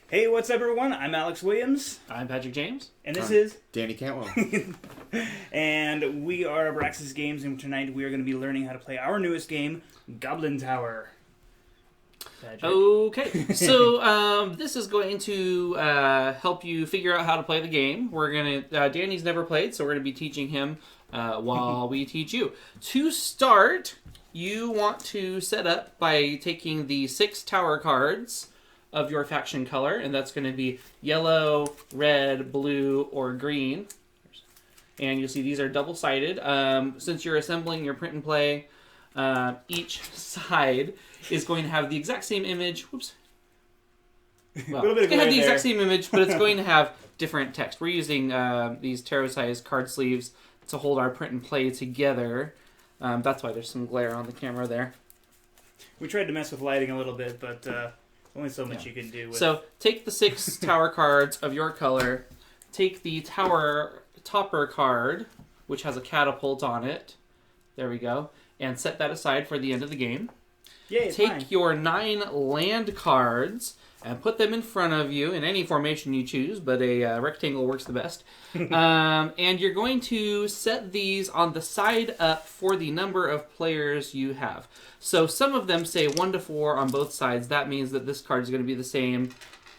Hey, what's up, everyone? I'm Alex Williams. I'm Patrick James. And this is Danny Cantwell. And we are Abraxus Games, and tonight we are going to be learning how to play our newest game, Goblin Tower. Patrick. Okay, so this is going to help you figure out how to play the game. We're going to, Danny's never played, so we're going to be teaching him while we teach you. To start, you want to set up by taking the 6 tower cards of your faction color, and that's going to be yellow, red, blue, or green. And you'll see these are double-sided. Since you're assembling your print and play, each side is going to have the exact same image. Whoops. Well, it's going to have the exact same image, but it's going to have different text. We're using these tarot-sized card sleeves to hold our print and play together. That's why there's some glare on the camera there. We tried to mess with lighting a little bit, but only so much you can do. So take the 6 tower cards of your color, take the tower topper card, which has a catapult on it. There we go. And set that aside for the end of the game. Yay, take your 9 land cards and put them in front of you in any formation you choose, but a rectangle works the best. And you're going to set these on the side up for the number of players you have. So some of them say 1 to 4 on both sides. That means that this card is going to be the same.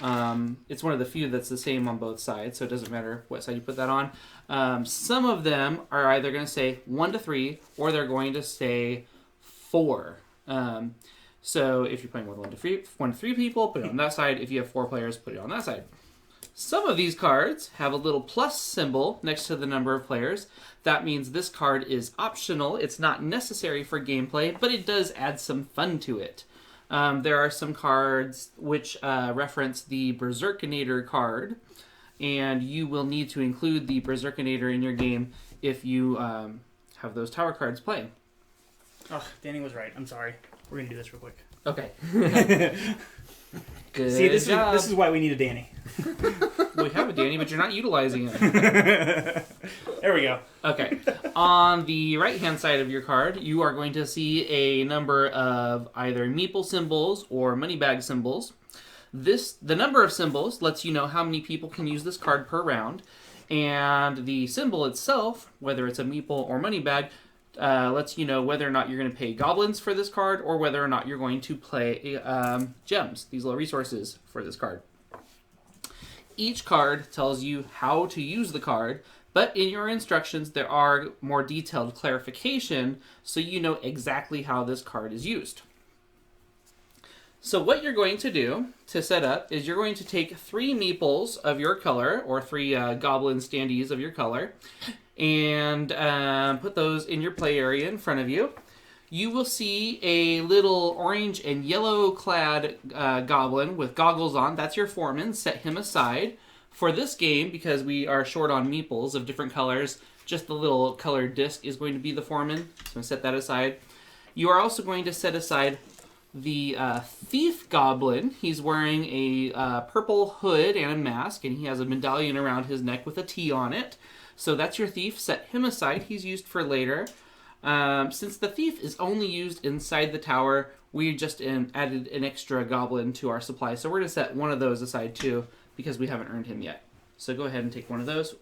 It's one of the few that's the same on both sides, so it doesn't matter what side you put that on. Some of them are either going to say 1 to 3, or they're going to say 4. So if you're playing with 1 to 3 people, put it on that side. If you have 4 players, put it on that side. Some of these cards have a little plus symbol next to the number of players. That means this card is optional. It's not necessary for gameplay, but it does add some fun to it. There are some cards which reference the Berserkinator card, and you will need to include the Berserkinator in your game if you have those tower cards playing. Oh, Danny was right. I'm sorry. We're going to do this real quick. Okay. Good See, this job. is why we need a Danny. We have a Danny, but you're not utilizing it. There we go. Okay. On the right-hand side of your card, you are going to see a number of either meeple symbols or money bag symbols. The number of symbols lets you know how many people can use this card per round, and the symbol itself, whether it's a meeple or money bag, lets you know whether or not you're going to pay goblins for this card or whether or not you're going to play gems, these little resources for this card. Each card tells you how to use the card, but in your instructions there are more detailed clarification so you know exactly how this card is used. So what you're going to do to set up is you're going to take 3 meeples of your color, or 3 goblin standees of your color, and put those in your play area in front of you. You will see a little orange and yellow clad goblin with goggles on. That's your foreman. Set him aside. For this game, because we are short on meeples of different colors, just the little colored disc is going to be the foreman. So I'm going to set that aside. You are also going to set aside the thief goblin. He's wearing a purple hood and a mask, and he has a medallion around his neck with a T on it. So that's your thief. Set him aside. He's used for later. Since the thief is only used inside the tower, we just added an extra goblin to our supply. So we're going to set one of those aside too, because we haven't earned him yet. So go ahead and take one of those.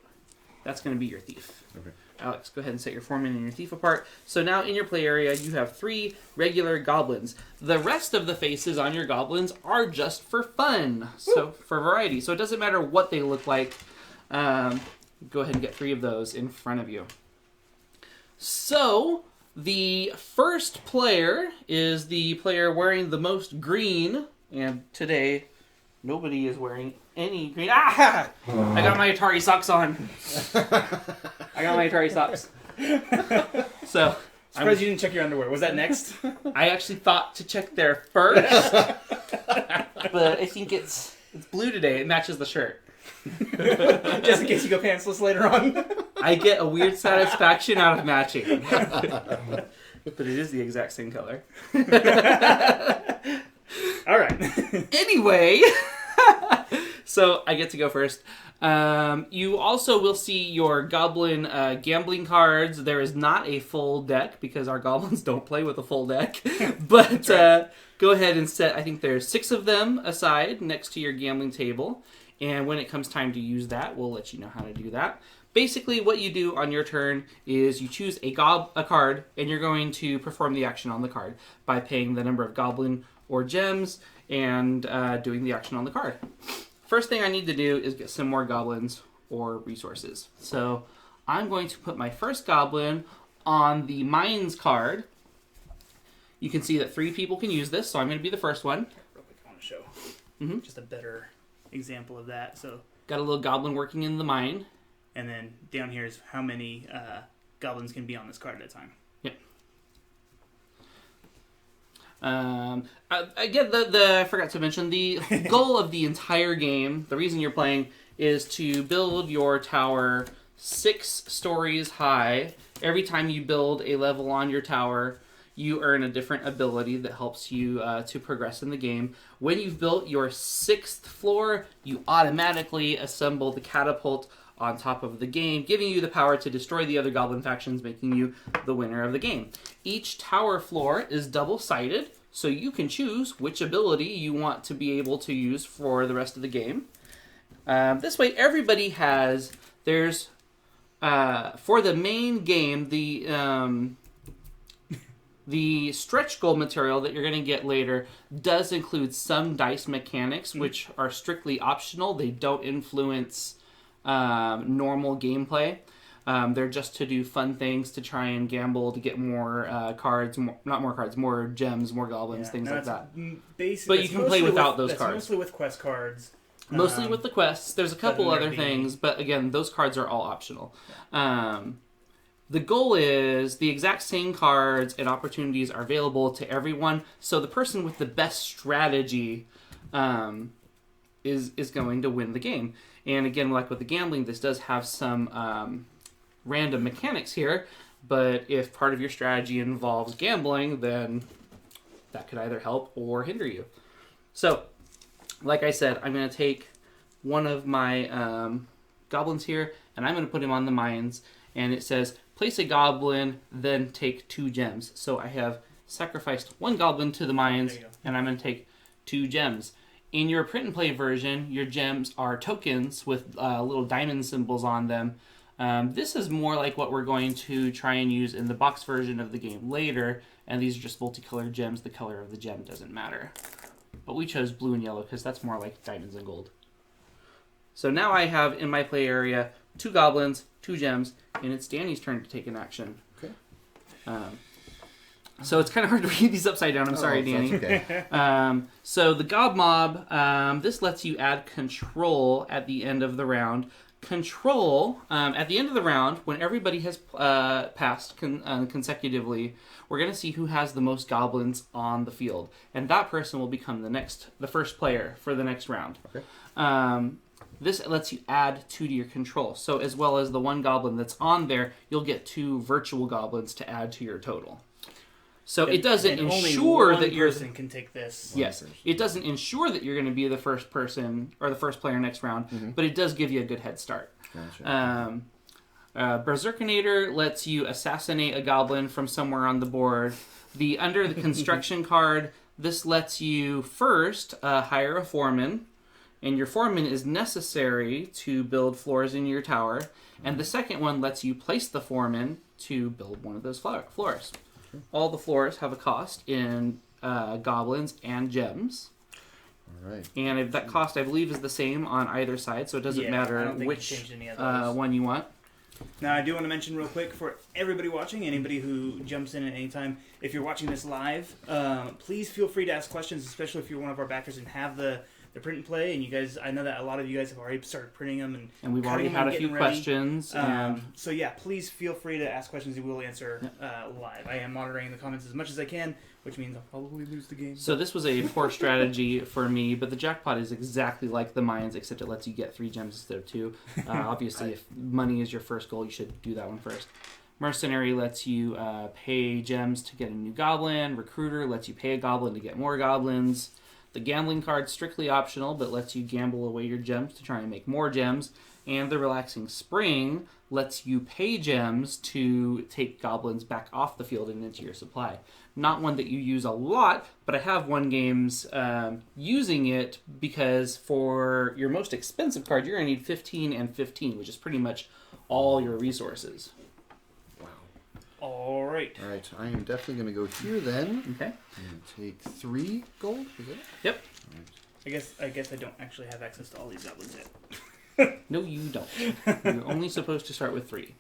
That's going to be your thief. Okay. Alex, go ahead and set your foreman and your thief apart. So now in your play area, you have 3 regular goblins. The rest of the faces on your goblins are just for fun, so for variety. So it doesn't matter what they look like. Go ahead and get 3 of those in front of you. So the first player is the player wearing the most green, and today nobody is wearing any green. Ah! I got my Atari socks on. I got my Atari socks. So Surprised you didn't check your underwear. Was that next? I actually thought to check there first, but I think it's blue today. It matches the shirt. Just in case you go pantsless later on. I get a weird satisfaction out of matching. But it is the exact same color. All right. Anyway, So I get to go first. You also will see your goblin gambling cards. There is not a full deck because our goblins don't play with a full deck. But go ahead and set, I think there's 6 of them aside next to your gambling table. And when it comes time to use that, we'll let you know how to do that. Basically, what you do on your turn is you choose a card, and you're going to perform the action on the card by paying the number of goblin or gems and doing the action on the card. First thing I need to do is get some more goblins or resources. So I'm going to put my first goblin on the mines card. You can see that 3 people can use this, so I'm going to be the first one. Real quick, I want to show just a better example of that. So got a little goblin working in the mine. And then down here is how many goblins can be on this card at a time. Yep. Again, I forgot to mention, the goal of the entire game, the reason you're playing, is to build your tower 6 stories high. Every time you build a level on your tower, you earn a different ability that helps you to progress in the game. When you've built your 6th floor, you automatically assemble the catapult on top of the game, giving you the power to destroy the other goblin factions, making you the winner of the game. Each tower floor is double-sided, so you can choose which ability you want to be able to use for the rest of the game. This way, everybody has... There's... for the main game, the stretch goal material that you're going to get later does include some dice mechanics, which are strictly optional. They don't influence normal gameplay. They're just to do fun things, to try and gamble, to get more cards, more gems, more goblins, things like that. But you can play without those cards. Mostly with quest cards. Mostly with the quests. There's a couple other things, but again, those cards are all optional. The goal is the exact same cards and opportunities are available to everyone, so the person with the best strategy is going to win the game. And again, like with the gambling, this does have some random mechanics here, but if part of your strategy involves gambling, then that could either help or hinder you. So, like I said, I'm going to take one of my goblins here, and I'm going to put him on the mines, and it says, place a goblin, then take 2 gems. So I have sacrificed 1 goblin to the mines, and I'm going to take 2 gems. In your print and play version, your gems are tokens with little diamond symbols on them. This is more like what we're going to try and use in the box version of the game later, and these are just multicolored gems. The color of the gem doesn't matter. But we chose blue and yellow because that's more like diamonds and gold. So now I have in my play area 2 goblins, 2 gems, and it's Danny's turn to take an action. Okay. So it's kind of hard to read these upside down. I'm sorry, Danny. Okay. So the Gob Mob, this lets you add control at the end of the round. Control, at the end of the round, when everybody has passed consecutively, we're going to see who has the most goblins on the field. And that person will become the first player for the next round. Okay. This lets you add 2 to your control. So as well as the 1 goblin that's on there, you'll get 2 virtual goblins to add to your total. So it doesn't ensure that your person can take this. Yes, it doesn't ensure that you're going to be the first person or the first player next round, but it does give you a good head start. Gotcha. Berserkinator lets you assassinate a goblin from somewhere on the board. Under the construction card, this lets you first hire a foreman, and your foreman is necessary to build floors in your tower. And the second one lets you place the foreman to build one of those floors. All the floors have a cost in goblins and gems. All right. And that cost, I believe, is the same on either side, so it doesn't matter which one you want. Now, I do want to mention real quick for everybody watching, anybody who jumps in at any time, if you're watching this live, please feel free to ask questions, especially if you're one of our backers and have the print and play. And you guys, I know that a lot of you guys have already started printing them, and we've already had a few questions. So yeah, please feel free to ask questions. We will answer live. I am monitoring the comments as much as I can, which means I'll probably lose the game. So this was a poor strategy for me, but the jackpot is exactly like the mines, except it lets you get 3 gems instead of 2. Obviously, if money is your first goal, you should do that one first. Mercenary lets you pay gems to get a new goblin. Recruiter lets you pay a goblin to get more goblins. The gambling card's strictly optional, but lets you gamble away your gems to try and make more gems. And the relaxing spring lets you pay gems to take goblins back off the field and into your supply. Not one that you use a lot, but I have won games using it because for your most expensive card, you're going to need 15 and 15, which is pretty much all your resources. Wow. All right. All right. I am definitely going to go here then. Okay. I'm going to take 3 gold. Is it? Yep. All right. I guess I don't actually have access to all these goblins yet. No, you don't. You're only supposed to start with 3.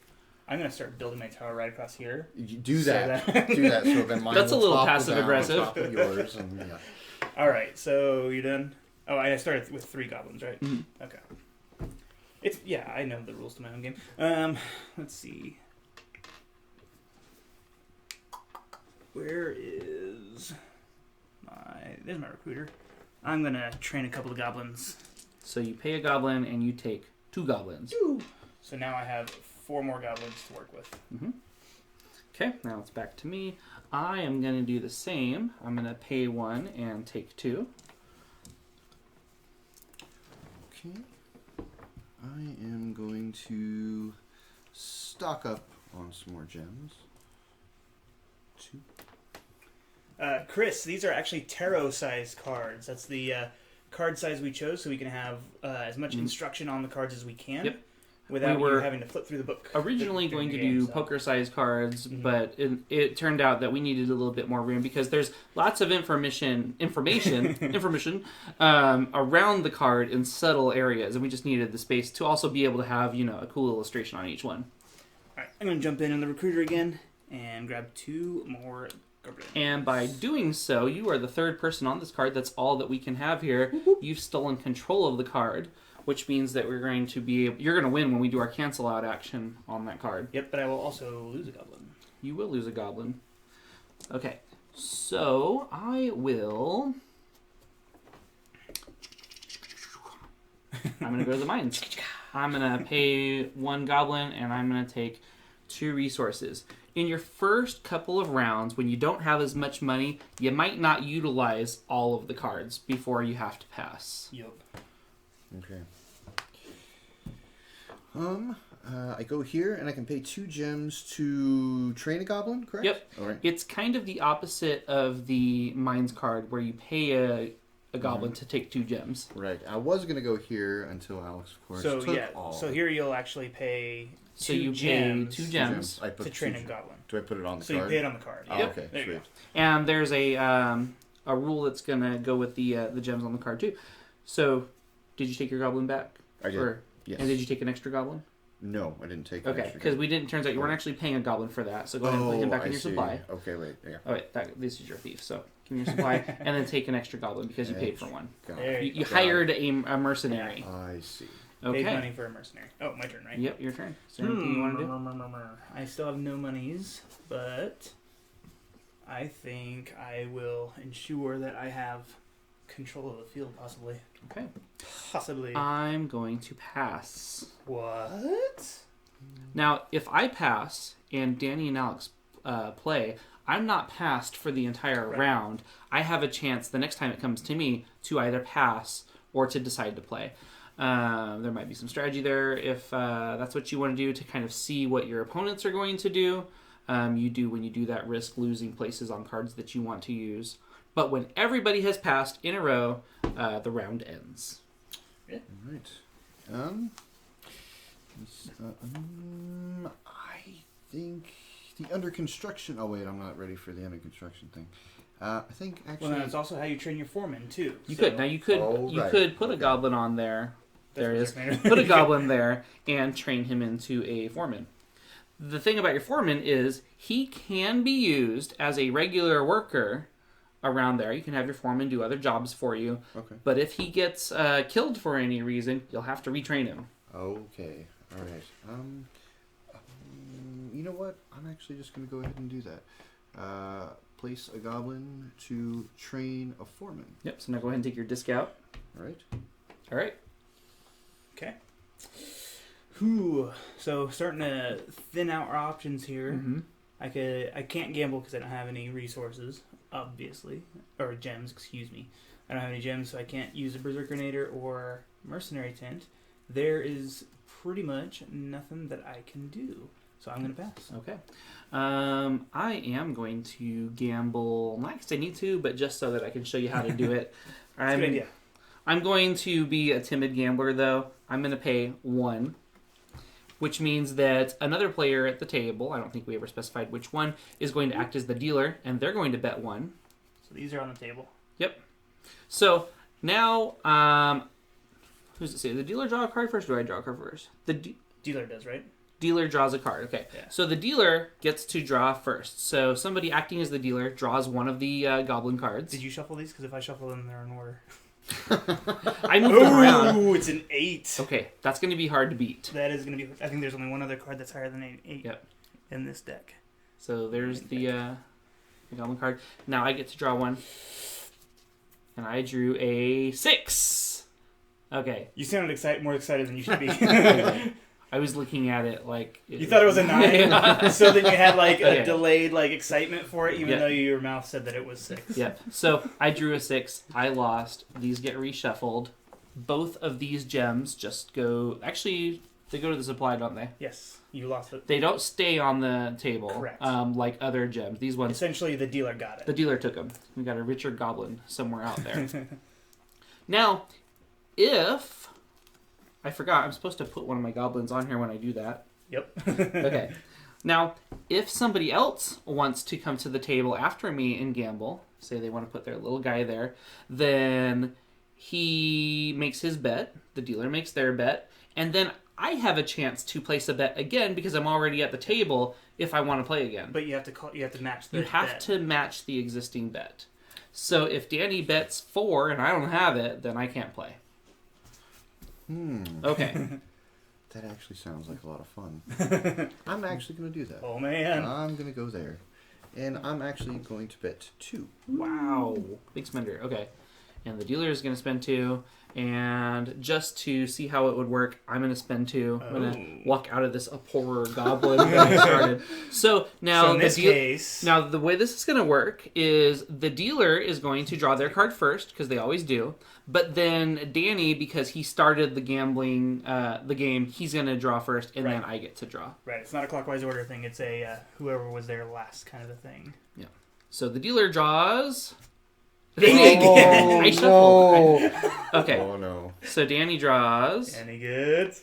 I'm gonna start building my tower right across here. You do So that. Do that. So then mine That's a will little topple passive down aggressive. on top of yours, and yeah. All right, so you're done. Oh, I started with 3 goblins, right? Mhm. Okay. I know the rules to my own game. Let's see. Where is there's my recruiter. I'm gonna train a couple of goblins. So you pay a goblin and you take 2 goblins. So now I have 4 more goblins to work with. Mm-hmm. Okay, now it's back to me. I am going to do the same. I'm going to pay 1 and take 2. Okay. I am going to stock up on some more gems. 2. Chris, these are actually tarot-sized cards. That's the card size we chose, so we can have as much instruction on the cards as we can. Yep. Without We were you having to flip through the book. Originally during going to the game, do so. poker-sized cards, Mhm. but it turned out that we needed a little bit more room because there's lots of information around the card in subtle areas, and we just needed the space to also be able to have a cool illustration on each one. Alright, I'm going to jump in the recruiter again and grab 2 more goblins. And by doing so, you are the 3rd person on this card. That's all that we can have here. You've stolen control of the card, which means that you're going to win when we do our cancel out action on that card. Yep, but I will also lose a goblin. You will lose a goblin. Okay, so I will... I'm going to go to the mines. I'm going to pay 1 goblin, and I'm going to take 2 resources. In your first couple of rounds, when you don't have as much money, you might not utilize all of the cards before you have to pass. Yep. Okay. I go here and I can pay 2 gems to train a goblin, correct? Yep. All right. It's kind of the opposite of the mines card, where you pay a goblin to take 2 gems. Right. I was gonna go here until Alex, of course, So took yeah, all. so here you'll actually pay 2 So you gems pay 2 2 gems. I put to 2 train a gems. goblin. Do I put it on the So card? you pay it on the card. Oh, Yep. okay. There you Sweet. go. And there's a rule that's gonna go with the gems on the card too. So, did you take your goblin back? I did. Yes. Yes. And did you take an extra goblin? No, I didn't take. an Okay, extra because goblin. we didn't. Turns out you weren't actually paying a goblin for that. So go ahead and put him back in I your see. supply. Okay, wait. Yeah. Oh wait, this is your thief. So give me your supply, and then take an extra goblin because you paid for one. Got There it. you You go. hired a mercenary. I see. Paid Okay. money for a mercenary. Oh, my turn, right? Yep, your turn. Is there anything you want to do? I still have no monies, but I think I will ensure that I have control of the field, possibly. Okay. Possibly. I'm going to pass. What? Now, if I pass and Danny and Alex play, I'm not passed for the entire Right. round. I have a chance the next time it comes to me to either pass or to decide to play. There might be some strategy there if that's what you want to do to kind of see what your opponents are going to do. When you do that, risk losing places on cards that you want to use. But when everybody has passed in a row, the round ends. All right. I think the under construction. Oh wait, I'm not ready for the under construction thing. I think actually. Well, then it's also how you train your foreman too. You so could Oh, you right. could put a Okay. goblin on there. that's There it what is. they're made of. Put a goblin there and train him into a foreman. The thing about your foreman is he can be used as a regular worker around there. You can have your foreman do other jobs for you. Okay. But if he gets killed for any reason, you'll have to retrain him. Okay. All right. You know what? I'm actually just going to go ahead and do that. Place a goblin to train a foreman. Yep, so now go ahead and take your disc out. All right. All right. Okay. Whew. So starting to thin out our options here. Mm-hmm. I can't gamble because I don't have any resources, obviously, or gems. Excuse me. I don't have any gems, so I can't use a Berserkinator or Mercenary Tint. There is pretty much nothing that I can do. So I'm going to pass. Okay. I am going to gamble, not because I need to, but just so that I can show you how to do it. That's a good idea. I'm going to be a timid gambler, though. I'm going to pay 1, which means that another player at the table, I don't think we ever specified which one, is going to act as the dealer, and they're going to bet 1. So these are on the table. Yep. So now, who's it say? The dealer draw a card first, or do I draw a card first? The Dealer does, right? dealer draws a card. Okay. Yeah. So the dealer gets to draw first. So somebody acting as the dealer draws one of the goblin cards. Did you shuffle these? Because if I shuffle them, they're in order. I moved them around. Ooh, it's an 8. Okay, that's going to be hard to beat. That is going to be... I think there's only one other card that's higher than an 8 Yep. in this deck. So there's the goblin card. Now I get to draw one. And I drew a 6. Okay. You sounded more excited than you should be. I was looking at it like... You thought it was a 9? Yeah. So then you had like a Okay. delayed like excitement for it, even Yeah. though your mouth said that it was 6. Yep. So I drew a 6. I lost. These get reshuffled. Both of these gems just go... Actually, they go to the supply, don't they? Yes, you lost it. They don't stay on the table. Correct. Like other gems. These ones... Essentially, the dealer got it. The dealer took them. We got a richer goblin somewhere out there. Now, if... I forgot, I'm supposed to put one of my goblins on here when I do that. Yep. Okay. Now, if somebody else wants to come to the table after me and gamble, say they want to put their little guy there, then he makes his bet, the dealer makes their bet, and then I have a chance to place a bet again because I'm already at the table if I want to play again. But you have to match the You have bet. to match the existing bet. So if Danny bets 4 and I don't have it, then I can't play. Okay. That actually sounds like a lot of fun. I'm actually going to do that. Oh, man. I'm going to go there. And I'm actually going to bet 2. Wow. Big spender. Okay. And the dealer is going to spend 2. And just to see how it would work, I'm going to spend 2. I'm going to walk out of this a poorer goblin than I started. So now in this case... Now the way this is going to work is the dealer is going to draw their card first, because they always do. But then Danny, because he started the gambling, the game, he's going to draw first, and then I get to draw. Right. It's not a clockwise order thing. It's a whoever was there last kind of a thing. Yeah. So the dealer draws... Oh, I shuffled. Okay. Oh, no. So Danny draws Any good?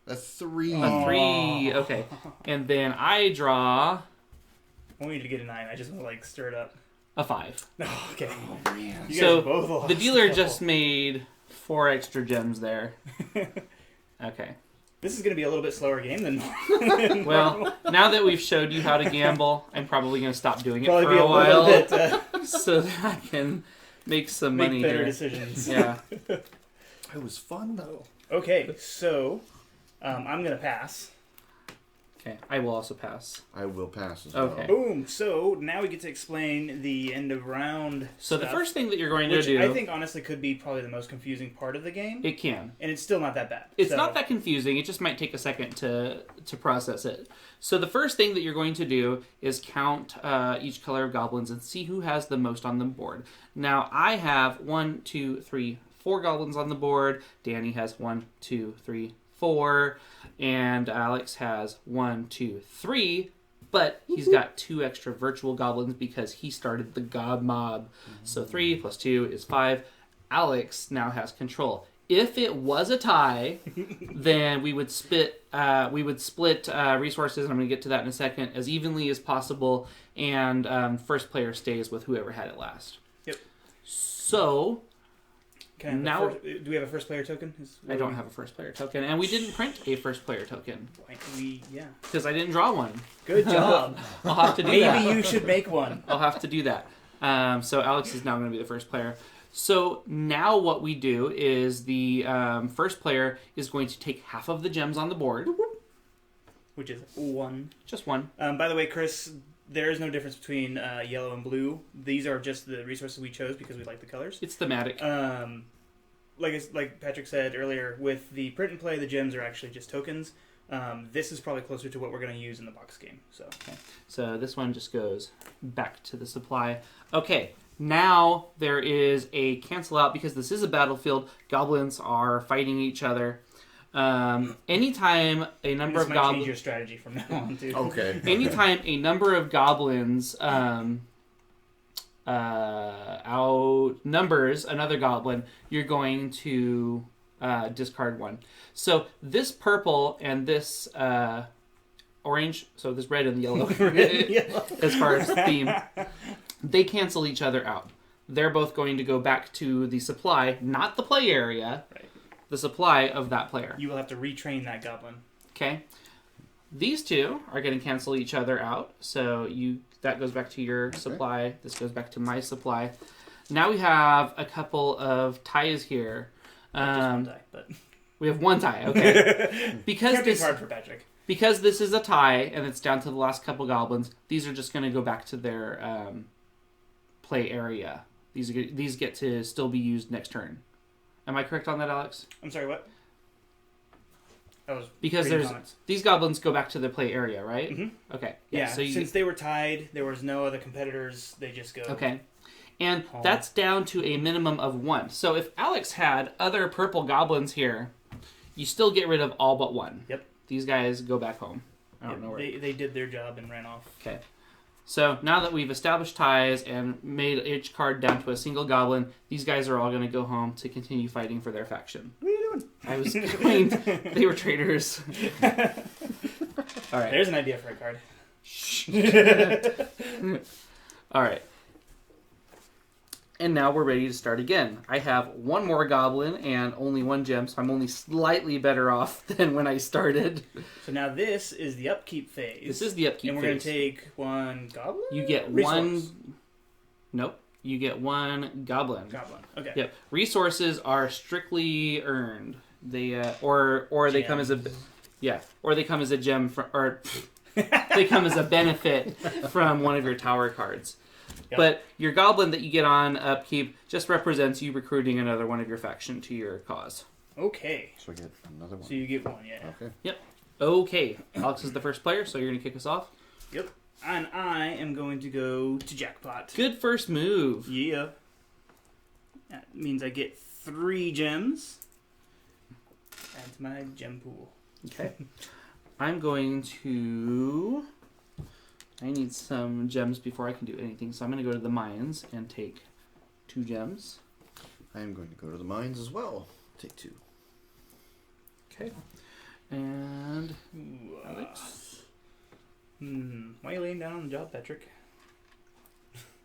That's 3. a 3. Okay. And then I draw I want you to get a 9. I just want to like stir it up. a 5. Oh, okay. Oh, man. You So guys both lost. the dealer just made 4 extra gems there. Okay. This is going to be a little bit slower game than Well, now that we've showed you how to gamble, I'm probably going to stop doing it probably for be a little while bit so that I can make some make money better here. decisions. Yeah. It was fun, though. Okay, so I'm going to pass. Okay. I will also pass. I will pass as well. Okay. Boom. So now we get to explain the end of round. So the stuff, first thing that you're going which to do... I think honestly could be probably the most confusing part of the game, It can. and it's still not that bad. It's So- not that confusing. It just might take a second to process it. So the first thing that you're going to do is count each color of goblins and see who has the most on the board. Now, I have 1, 2, 3, 4 goblins on the board. Danny has 1, 2, 3, 4. And Alex has 1, 2, 3. But he's got 2 extra virtual goblins because he started the gob mob. So 3 plus 2 is 5. Alex now has control. If it was a tie, then we would split resources, and I'm going to get to that in a second, as evenly as possible, and first player stays with whoever had it last. Yep. So Can I have now do we have a first player token? I don't have a first player token, and we didn't print a first player token Yeah. because I didn't draw one. Good job. I'll have to do Maybe that. you should make one. I'll have to do that. So Alex is now going to be the first player. So now what we do is the first player is going to take half of the gems on the board. Which is 1. Just one. By the way, Chris, there is no difference between yellow and blue. These are just the resources we chose because we like the colors. It's thematic. Like Patrick said earlier, with the print and play, the gems are actually just tokens. This is probably closer to what we're going to use in the box game. So So this one just goes back to the supply. Okay, Now there is a cancel out because this is a battlefield. Goblins are fighting each other. Anytime a number This of might change goblins, your strategy from now on, too. Okay. anytime a number of goblins outnumbers another goblin, you're going to discard one. So this purple and this orange, so this red and yellow, as far as theme, they cancel each other out. They're both going to go back to the supply, not the play area, Right. the supply of that player. You will have to retrain that goblin. Okay. These two are going to cancel each other out. So that goes back to your supply. This goes back to my supply. Now we have a couple of ties here. Just one die, but We have one tie. Okay. Because can't be this hard for Patrick. because this is a tie and it's down to the last couple goblins, these are just going to go back to their play area. These get to still be used next turn. Am I correct on that, Alex? I'm sorry, what? That was Because reading there's comments. these goblins go back to their play area, right? Mm-hmm. Okay. Yeah, So you since they were tied, there was no other competitors. They just go. okay. And Home. that's down to a minimum of one. So if Alex had other purple goblins here, you still get rid of all but one. Yep. These guys go back home. I don't know where. They did their job and ran off. Okay. So now that we've established ties and made each card down to a single goblin, these guys are all going to go home to continue fighting for their faction. What are you doing? I was going. They were traitors. All right. There's an idea for a card. All right. And now we're ready to start again. I have one more goblin and only one gem, so I'm only slightly better off than when I started. So now this is the upkeep phase. This is the upkeep and we're phase. going to take one goblin? You get Resource. one... Nope. You get one goblin. Goblin. Okay. Yep. Resources are strictly earned. They or they come as a or they come as a gem from or they come as a benefit from one of your tower cards. Yep. But your goblin that you get on upkeep just represents you recruiting another one of your faction to your cause. Okay. So I get another one. So you get one, yeah. Okay. Okay. Alex is the first player, so you're going to kick us off. Yep. And I am going to go to jackpot. Good first move. Yeah. That means I get 3 gems. Add to my gem pool. Okay. I'm going to... I need some gems before I can do anything, so I'm going to go to the mines and take 2 gems. I am going to go to the mines as well. Take 2. Okay. And Ooh, Alex. Why are you laying down on the job, Patrick?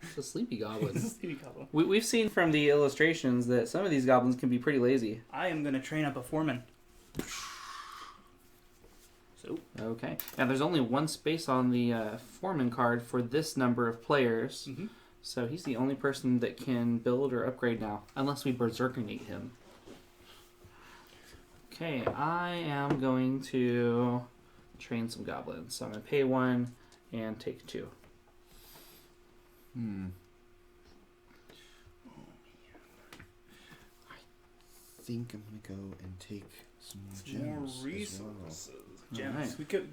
It's a sleepy goblin. Sleepy goblin. We've seen from the illustrations that some of these goblins can be pretty lazy. I am going to train up a foreman. So, Okay. Now there's only one space on the foreman card for this number of players. mhm. So he's the only person that can build or upgrade now, unless we berserkinate him. Okay, I am going to train some goblins. So I'm going to pay 1 and take 2. I think I'm going to go and take some more some gems. more as resources. well. Gems. Alright. We could.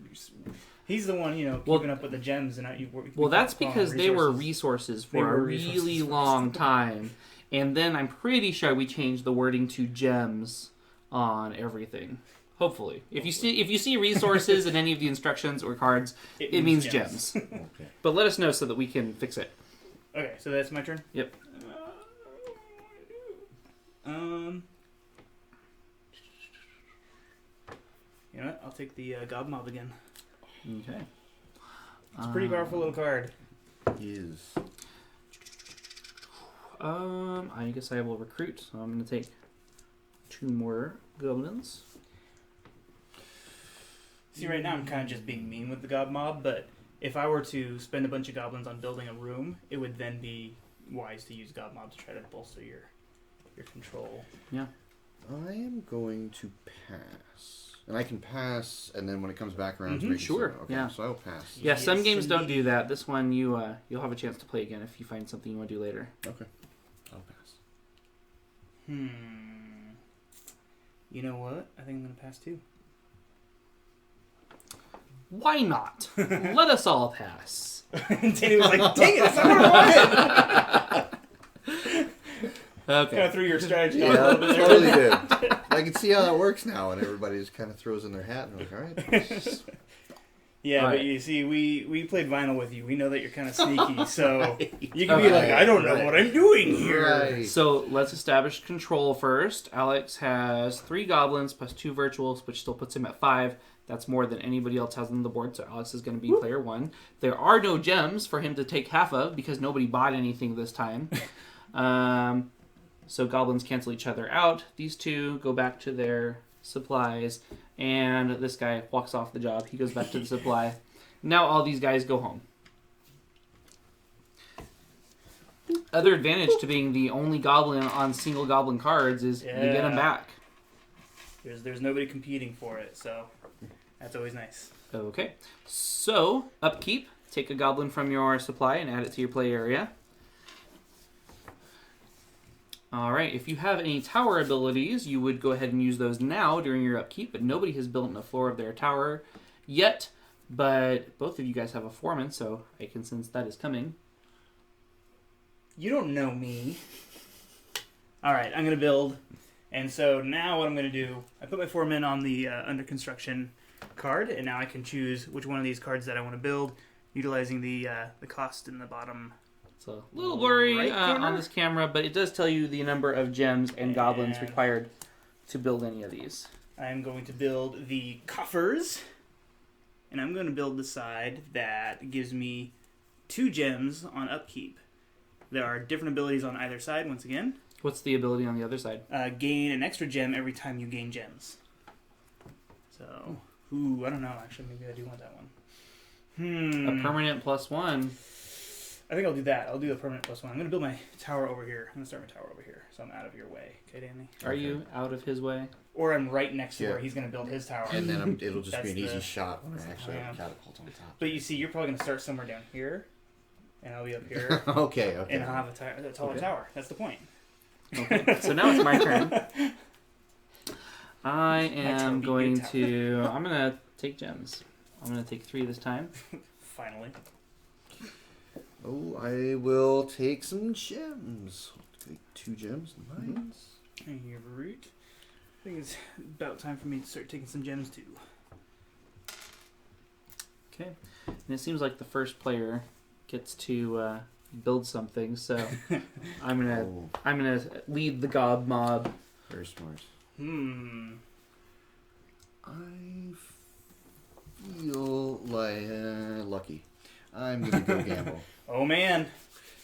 He's the one, Well- keeping up with the gems, and you. Well, that's because they were resources They for were a resources really first. long time. And then I'm pretty sure we changed the wording to gems on everything. Hopefully. If you see resources in any of the instructions or cards, it means gems. Okay. But let us know so that we can fix it. Okay, so that's my turn. Yep. You know what? I'll take the Gob Mob again. Okay. It's a pretty powerful little card. Is I guess I will recruit, so I'm going to take 2 more goblins. See, right now I'm kind of just being mean with the Gob Mob, but if I were to spend a bunch of goblins on building a room, it would then be wise to use Gob Mob to try to bolster your control. Yeah. I am going to pass, and I can pass, and then when it comes back around, to Mhm, make sure, it so. Okay, yeah. so I'll pass. Yeah, some Yes, games don't indeed. do that. This one, you'll have a chance to play again if you find something you want to do later. Okay, I'll pass. You know what? I think I'm going to pass too. Why not? Let us all pass. Danny was like, dang it, that's not what I wanted! Kind Okay. of threw your strategy Yeah, out a little bit there. totally did. I can see how that works now, and everybody just kind of throws in their hat and like, all right. Yeah, All but right. you see, we played vinyl with you. We know that you're kind of sneaky, so you can Okay. be like, I don't know Right. what I'm doing here. Right. So let's establish control first. Alex has 3 goblins plus 2 virtuals, which still puts him at 5. That's more than anybody else has on the board, so Alex is going to be player 1. There are no gems for him to take half of because nobody bought anything this time. So goblins cancel each other out. These 2 go back to their supplies, and this guy walks off the job. He goes back to the supply. Now all these guys go home. Other advantage to being the only goblin on single goblin cards is you get them Yeah. back. There's nobody competing for it, so that's always nice. Okay, so upkeep. Take a goblin from your supply and add it to your play area. All right, if you have any tower abilities, you would go ahead and use those now during your upkeep, but nobody has built a floor of their tower yet, but both of you guys have a foreman, so I can sense that is coming. You don't know me. All right, I'm gonna build, and so now what I'm gonna do, I put my foreman on the under construction card, and now I can choose which one of these cards that I want to build, utilizing the cost in the bottom. It's a little blurry Right corner? on this camera, but it does tell you the number of gems and goblins And- required to build any of these. I'm going to build the coffers, and I'm going to build the side that gives me 2 gems on upkeep. There are different abilities on either side, once again. What's the ability on the other side? Gain an extra gem every time you gain gems. So, I don't know, actually, maybe I do want that one. A permanent +1. I think I'll do that. I'll do a permanent +1. I'm going to build my tower over here. I'm going to start my tower over here, so I'm out of your way. Okay, Danny? Are you out of his way? Or I'm right next to Yeah. where he's going to build his tower. And then it'll just That's be an easy the- shot when I actually have Yeah. a catapult on top. But you see, you're probably going to start somewhere down here, and I'll be up here, Okay. and I'll have a taller Okay. tower. That's the point. Okay, so now it's my turn. I turn am be going good tower. to... I'm going to take gems. I'm going to take 3 this time. Finally. Oh, I will take some gems. Take 2 gems. Nice. And you're root. I think it's about time for me to start taking some gems too. Okay. And it seems like the first player gets to build something, so I'm gonna lead the gob mob. Very smart. I feel like lucky. I'm gonna go gamble, Oh man.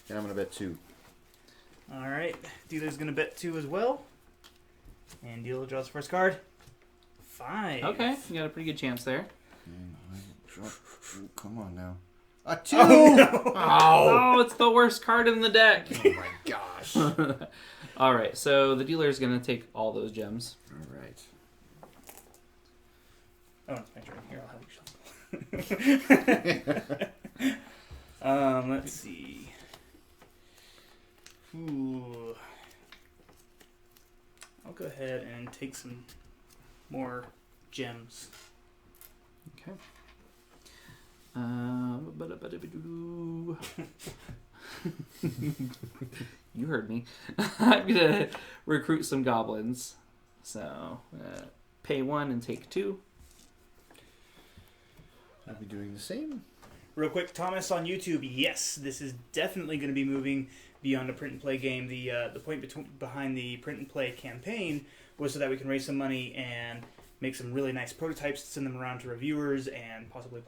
and I'm gonna bet 2. All right. Dealer's gonna bet 2 as well. And dealer draws the first card. 5. Okay, you got a pretty good chance there. And I will drop. Ooh, come on now. A 2. Oh, no. Oh, it's the worst card in the deck. Oh my gosh. All All right, so the dealer is gonna take all those gems. right. Oh, it's my turn. Here, I'll have you shuffle. Let's see. Ooh. I'll go ahead and take some more gems. Okay. You heard me. I'm gonna recruit some goblins. So pay 1 and take 2. I'll be doing the same. Real quick, Thomas on YouTube. Yes, this is definitely going to be moving beyond a print and play game. The point behind the print and play campaign was so that we can raise some money and make some really nice prototypes to send them around to reviewers and possibly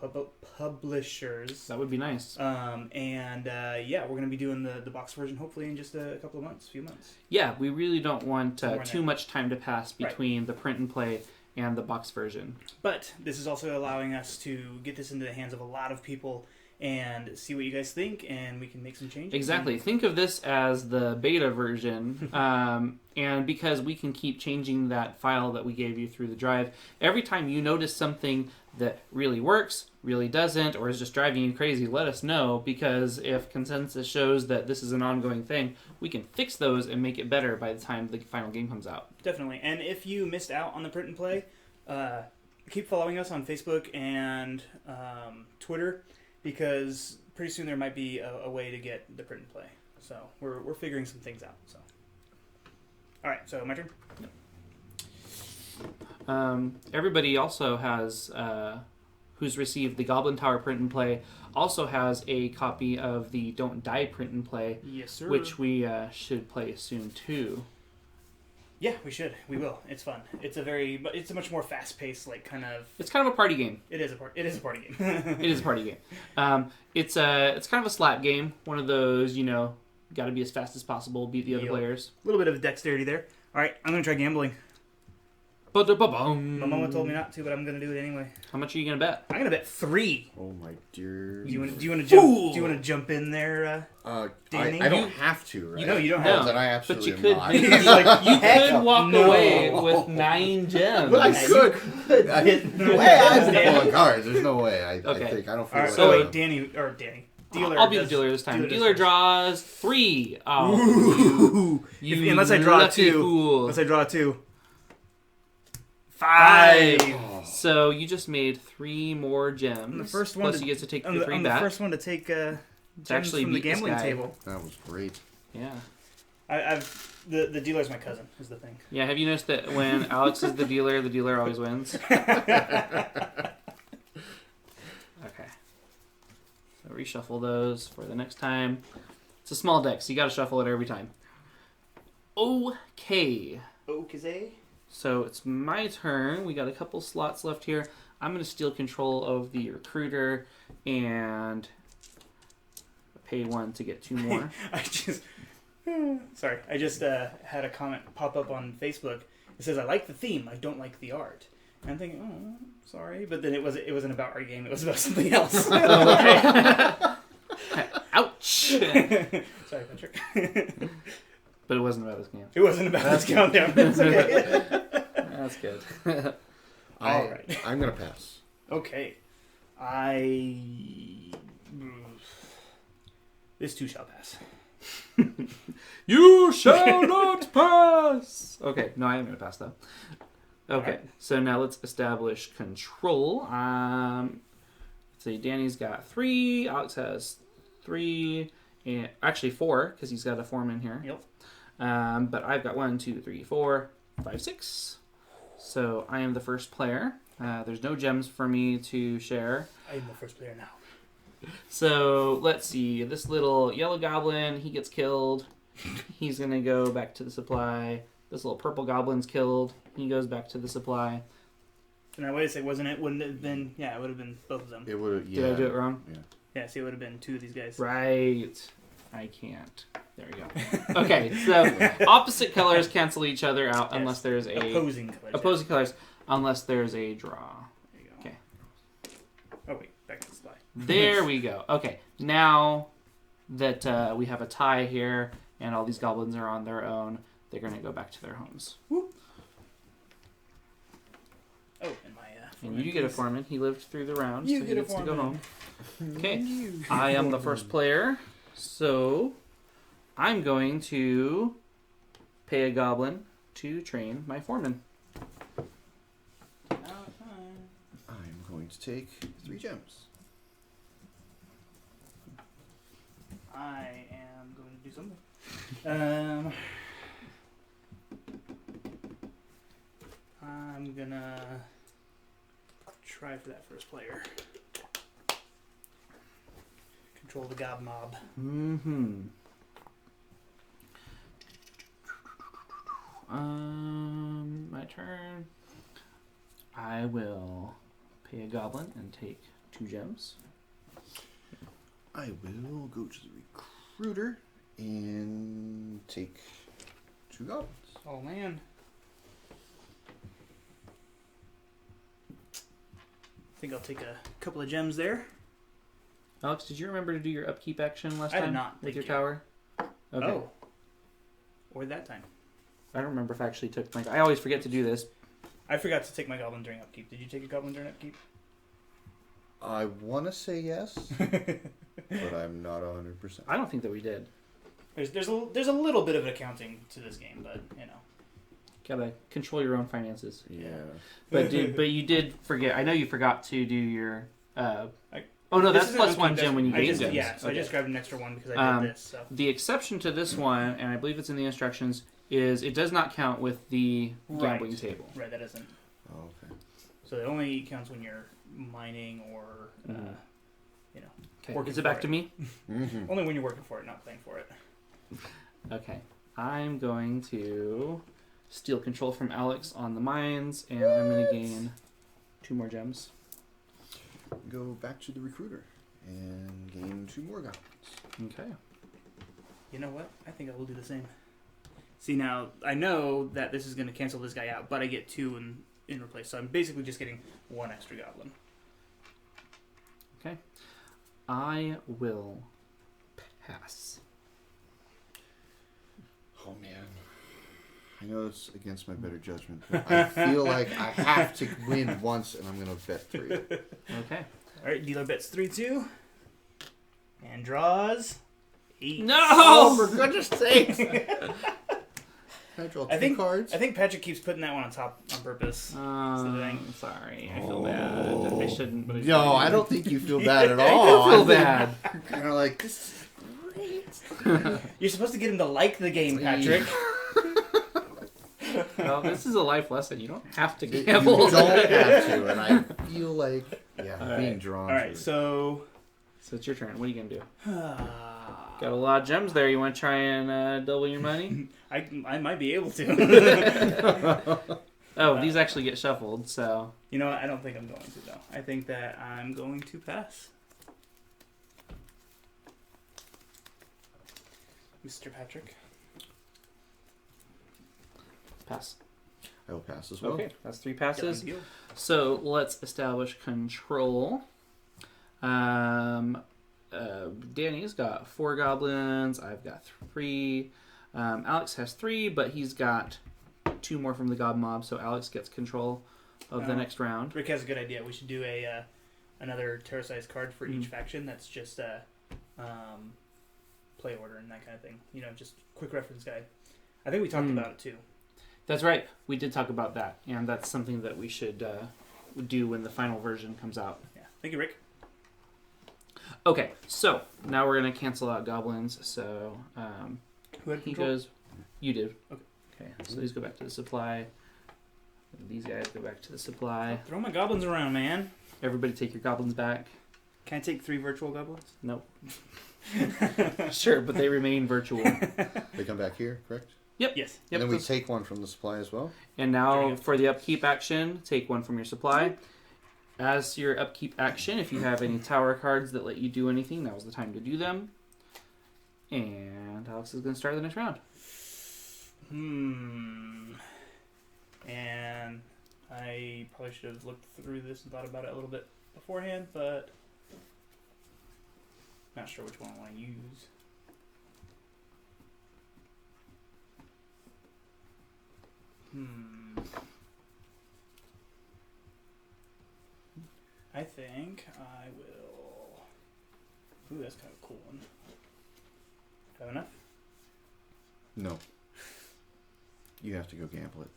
publishers. That would be nice. Yeah, we're going to be doing the box version hopefully in just a few months. Yeah, we really don't want Somewhere in too there. much time to pass Right. between the print and play and the box version. But this is also allowing us to get this into the hands of a lot of people and see what you guys think, and we can make some changes. Exactly. Think of this as the beta version, and because we can keep changing that file that we gave you through the drive, every time you notice something that really works, really doesn't, or is just driving you crazy, let us know, because if consensus shows that this is an ongoing thing, we can fix those and make it better by the time the final game comes out. Definitely. And if you missed out on the print and play, keep following us on Facebook and Twitter, because pretty soon there might be a way to get the print and play. So we're figuring some things out. So All right, so my turn. Everybody also has, who's received the Goblin Tower print and play, also has a copy of the Don't Die print and play, Yes, sir. which we should play soon too. Yeah, we should. We will. It's fun. It's a much more fast-paced, like kind of. It's kind of a party game. It is a party game. It is a party game. It's kind of a slap game. One of those, got to be as fast as possible, beat the other players. A little bit of dexterity there. All right, I'm gonna try gambling. My mama told me not to, but I'm gonna do it anyway. How much are you gonna bet? I'm gonna bet 3. Oh my dear. Do you want to jump? Do you want to jump in there, Danny? I don't have to, right? No, you don't have No, That I but absolutely you am could. not. He's like, You could walk no. away with 9 gems. Well, I could. No The way I'm pulling cards, there's no way. I Okay. think I don't feel All right, like so that. wait, Danny. Dealer. I'll be the does- dealer this time. does Dealer first. draws 3. Oh, you Unless I draw lucky 2. fool. Unless I draw 2. 5. Oh. So you just made 3 more gems. I'm the first one Plus to- you get to take I'm the the, 3 I'm the back. first one to take gems actually from the beat this gambling guy. table. That was great. Yeah. The dealer's my cousin. Is the thing. Yeah, have you noticed that when Alex is the dealer always wins? Okay. So reshuffle those for the next time. It's a small deck, so you gotta shuffle it every time. Okay. Okay. So it's my turn. We got a couple slots left here. I'm gonna steal control of the recruiter and pay 1 to get 2 more. I just had a comment pop up on Facebook. It says, "I like the theme. I don't like the art." And I'm thinking, "Oh, sorry," but then it wasn't about our game. It was about something else. Ouch! Sorry, Patrick. But it wasn't about this game. It wasn't about this countdown. It's okay. That's good. All right. I'm gonna pass. Okay. This too shall pass. You shall not pass! Okay, no, I am going to pass, though. Okay, Alright. so now let's establish control. Let's see, Danny's got 3, Alex has 3, and actually 4, because he's got a foreman here. Yep. But I've got 1, 2, 3, 4, 5, 6. So I am the first player. There's no gems for me to share. I am the first player now. So let's see. This little yellow goblin, he gets killed. He's going to go back to the supply. This little purple goblin's killed. He goes back to the supply. So now wait a second, wasn't it? Wouldn't it have been? Yeah, it would have been both of them. It would. Yeah. Did I do it wrong? Yeah. Yeah, see, it would have been 2 of these guys. Right. I can't. There we go. Okay, so opposite colors cancel each other out Yes. unless there's a... Opposing colors. Opposing colors unless there's a draw. There you go. Okay. Oh wait, back to the slide. There we go. Okay, now that we have a tie here and all these goblins are on their own, they're going to go back to their homes. Oh, and my. And you get a foreman. He lived through the round, You so he get a gets to go foreman. home. Okay, I am the first player, so I'm going to pay a goblin to train my foreman. I'm going to take 3 gems. I am going to do something. I'm gonna try for that first player. Control the gob mob. Mm-hmm. My turn. I will pay a goblin and take 2 gems. I will go to the recruiter and take 2 goblins. Oh man. I think I'll take a couple of gems there. Alex, did you remember to do your upkeep action last I did time not, with thank your you. tower? Okay. Oh. Or that time. I don't remember if I actually took my... I always forget to do this. I forgot to take my goblin during upkeep. Did you take a goblin during upkeep? I want to say yes, but I'm not 100%. I don't think that we did. There's a little bit of accounting to this game, but you know. Gotta control your own finances. Yeah. But you did forget. I know you forgot to do your... oh no, This that's is plus an 1 upkeep gem when you I gain just, gems. Yeah, so Okay. I just grabbed an extra 1 because I did this. So The exception to this one, and I believe it's in the instructions, is it does not count with the gambling Right. table. Right, that doesn't. Oh, okay. So it only counts when you're mining or, you know, Okay, working is it back for to me? Mm-hmm. only when you're working for it, not playing for it. Okay, I'm going to steal control from Alex on the mines, and I'm going to gain 2 more gems. Go back to the recruiter and gain 2 more goblins. Okay. You know what? I think I will do the same. See, now, I know that this is going to cancel this guy out, but I get 2 in replace. So I'm basically just getting 1 extra goblin. Okay. I will pass. Oh man, I know it's against my better judgment, but I feel like I have to win once, and I'm gonna bet 3. Okay. All right, dealer bets 3-2. And draws 8. No! For goodness sakes! Can I draw 2 cards? I think Patrick keeps putting that one on top on purpose. I'm sorry. I feel bad. I shouldn't, but No, I don't think you feel bad at I all. do feel bad. Kind of like, this is great. You're supposed to get him to like the game, Patrick. Well, this is a life lesson. You don't have to You gamble. don't have to, and I feel like, All being right. drawn All right, to it. so So it's your turn. What are you going to do? Got a lot of gems there. You want to try and double your money? I might be able to. Oh, these actually get shuffled, so... You know what? I don't think I'm going to, though. I think that I'm going to pass. Mr. Patrick. Pass. I will pass as well. Okay, that's 3 passes. Done deal. So let's establish control. Danny's got 4 goblins. I've got 3. Alex has 3, but he's got 2 more from the gob mob, so Alex gets control of the next round. Rick has a good idea. We should do a another terror-sized card for each faction. That's just play order and that kind of thing. You know, just quick reference guide. I think we talked about it too. That's right. We did talk about that, and that's something that we should do when the final version comes out. Yeah. Thank you, Rick. Okay, so now we're going to cancel out goblins. So Who had he control? goes... You did. Okay. Okay, so these go back to the supply. These guys go back to the supply. Throw my goblins around, man. Everybody take your goblins back. Can I take 3 virtual goblins? Nope. Sure, but they remain virtual. They come back here, correct? Yes. Yep. And then we take 1 from the supply as well. And now for the upkeep action, take 1 from your supply. As your upkeep action, if you have any tower cards that let you do anything, now's the time to do them. And Alex is going to start the next round. And I probably should have looked through this and thought about it a little bit beforehand, but not sure which one I want to use. I think I will... Ooh, that's kind of a cool one. Do I have enough? No. You have to go gamble it.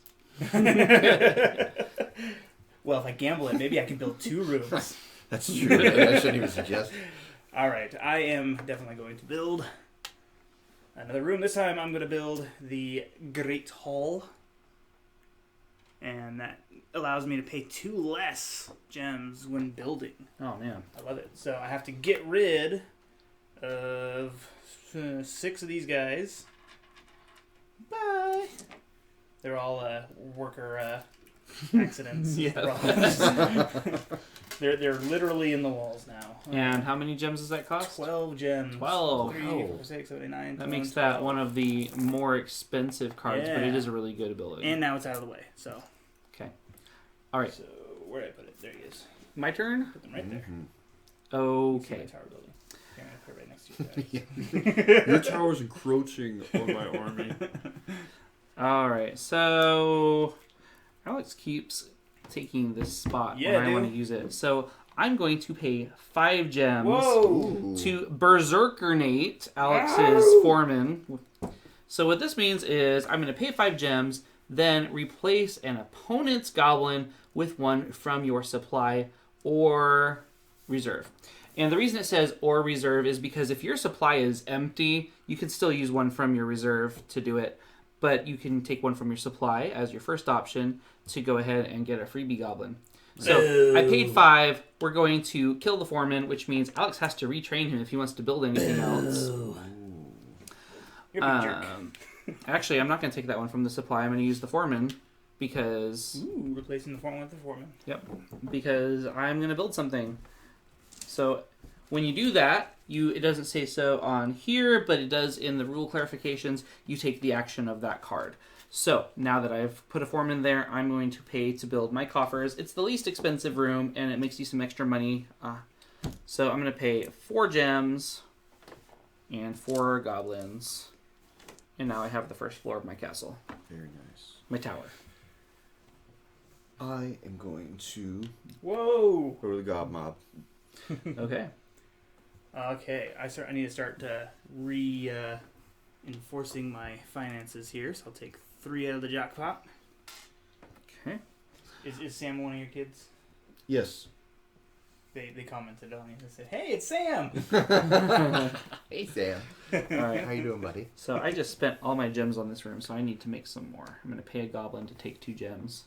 Well, if I gamble it, maybe I can build 2 rooms. That's true. I shouldn't even suggest. All right, I am definitely going to build another room. This time I'm going to build the Great Hall. And that allows me to pay 2 less gems when building. Oh, man. I love it. So I have to get rid of 6 of these guys. Bye. They're all worker accidents. Yeah. Problems. They're literally in the walls now. And how many gems does that cost? 12 gems. 12. 3, 4, 6, 7, 8, 9. That makes that one of the more expensive cards, but it Yeah. is a really good ability. And now it's out of the way. So. Okay. All right. So where did I put it? There he is. My turn? Put them right there. See Okay. my tower building. Here, I'm gonna put it right next to you guys. Your tower's encroaching on my army. All right. So Alex keeps taking this spot Yeah, when I want to dude. use it. So I'm going to pay 5 gems Whoa! to Berserkernate Alex's foreman. So what this means is I'm going to pay 5 gems, then replace an opponent's goblin with one from your supply or reserve. And the reason it says or reserve is because if your supply is empty, you can still use one from your reserve to do it. but you can take one from your supply as your first option to go ahead and get a freebie goblin. So I paid 5. We're going to kill the foreman, which means Alex has to retrain him if he wants to build anything else. You're a big jerk. Actually, I'm not going to take that one from the supply. I'm going to use the foreman because... Ooh, replacing the foreman with the foreman. Yep. Because I'm going to build something. So when you do that, it doesn't say so on here, but it does in the rule clarifications. You take the action of that card. So now that I've put a foreman there, I'm going to pay to build my coffers. It's the least expensive room, and it makes you some extra money. So I'm going to pay 4 gems and 4 goblins. And now I have the first floor of my castle. Very nice. My tower. I am going to Whoa! go to the gob mob. Okay. Okay, I need to start enforcing my finances here, so I'll take 3 out of the jackpot. Okay. Is Sam one of your kids? Yes. They commented on you. They said, "Hey, it's Sam." Hey, Sam. All right. How you doing, buddy? So I just spent all my gems on this room, so I need to make some more. I'm going to pay a goblin to take 2 gems.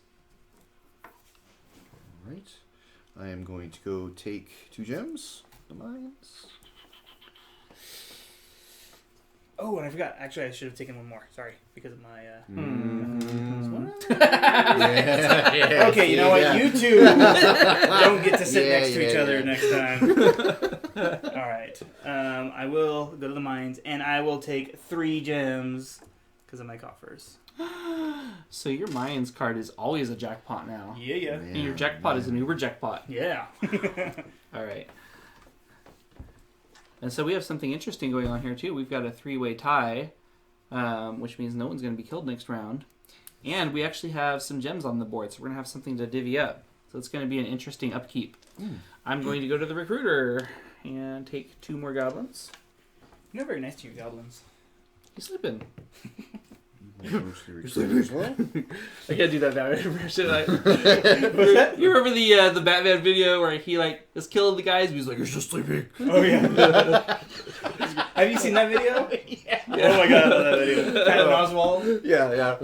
All right. I am going to go take 2 gems. The mines. Oh, and I forgot. Actually, I should have taken one more. Sorry, because of my. Yeah. Okay, you know what? Yeah. You two don't get to sit next to each other yeah. next time. All right. I will go to the mines, and I will take 3 gems because of my coffers. So your mines card is always a jackpot now. Yeah. And your jackpot is an uber jackpot. Yeah. All right. And so we have something interesting going on here, too. We've got a 3-way tie, which means no one's going to be killed next round. And we actually have some gems on the board, so we're going to have something to divvy up. So it's going to be an interesting upkeep. I'm going to go to the recruiter and take 2 more goblins. You're not very nice to your goblins. He's sleeping. You're sleeping as well? I can't do that Batman impression. You remember the Batman video where he is killing the guys, but he's like, "You're just sleeping." Oh yeah. Have you seen that video? Yeah. Oh my god, I love that video. Patton Oswalt. Yeah.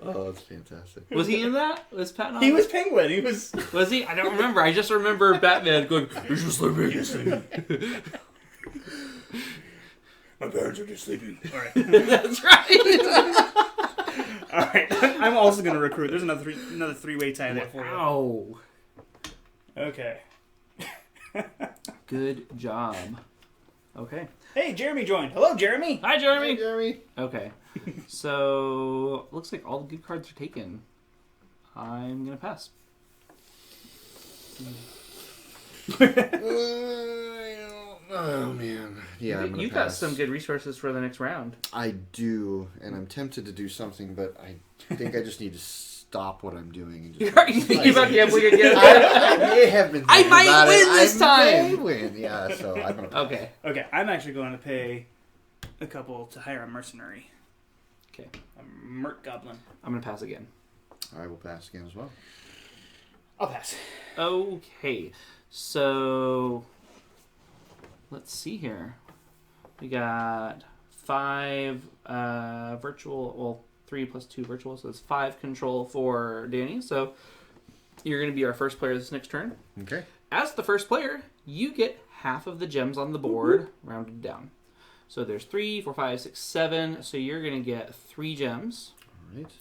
Oh, that's fantastic. Was he in that? Was Patton? He was Penguin. He was. Was he? I don't remember. I just remember Batman going, "You're just sleeping." You're sleeping. My parents are just sleeping. All right. That's right. All right. I'm also gonna recruit. There's another 3-way tie there for you. Wow. Okay. Good job. Okay. Hey, Jeremy joined. Hello, Jeremy. Hi, Jeremy. Hey, Jeremy. Okay. So looks like all the good cards are taken. I'm gonna pass. Oh man. Yeah, I'm gonna You got pass. some good resources for the next round. I do, and I'm tempted to do something, but I think I just need to stop what I'm doing and just. Are you thinking about gambling again? I may have been. I thinking might about win it. this I may time. win. Yeah. So I'm gonna. Okay. Okay, I'm actually going to pay a couple to hire a mercenary. Okay. A merc goblin. I'm gonna pass again. I will pass again as well. I'll pass. Okay. So let's see here. We got 5 virtual, well, 3 plus 2 virtual, so it's 5 control for Danny. So you're going to be our first player this next turn. Okay. As the first player, you get half of the gems on the board rounded down. So there's 3, 4, 5, 6, 7. So you're going to get 3 gems. All right.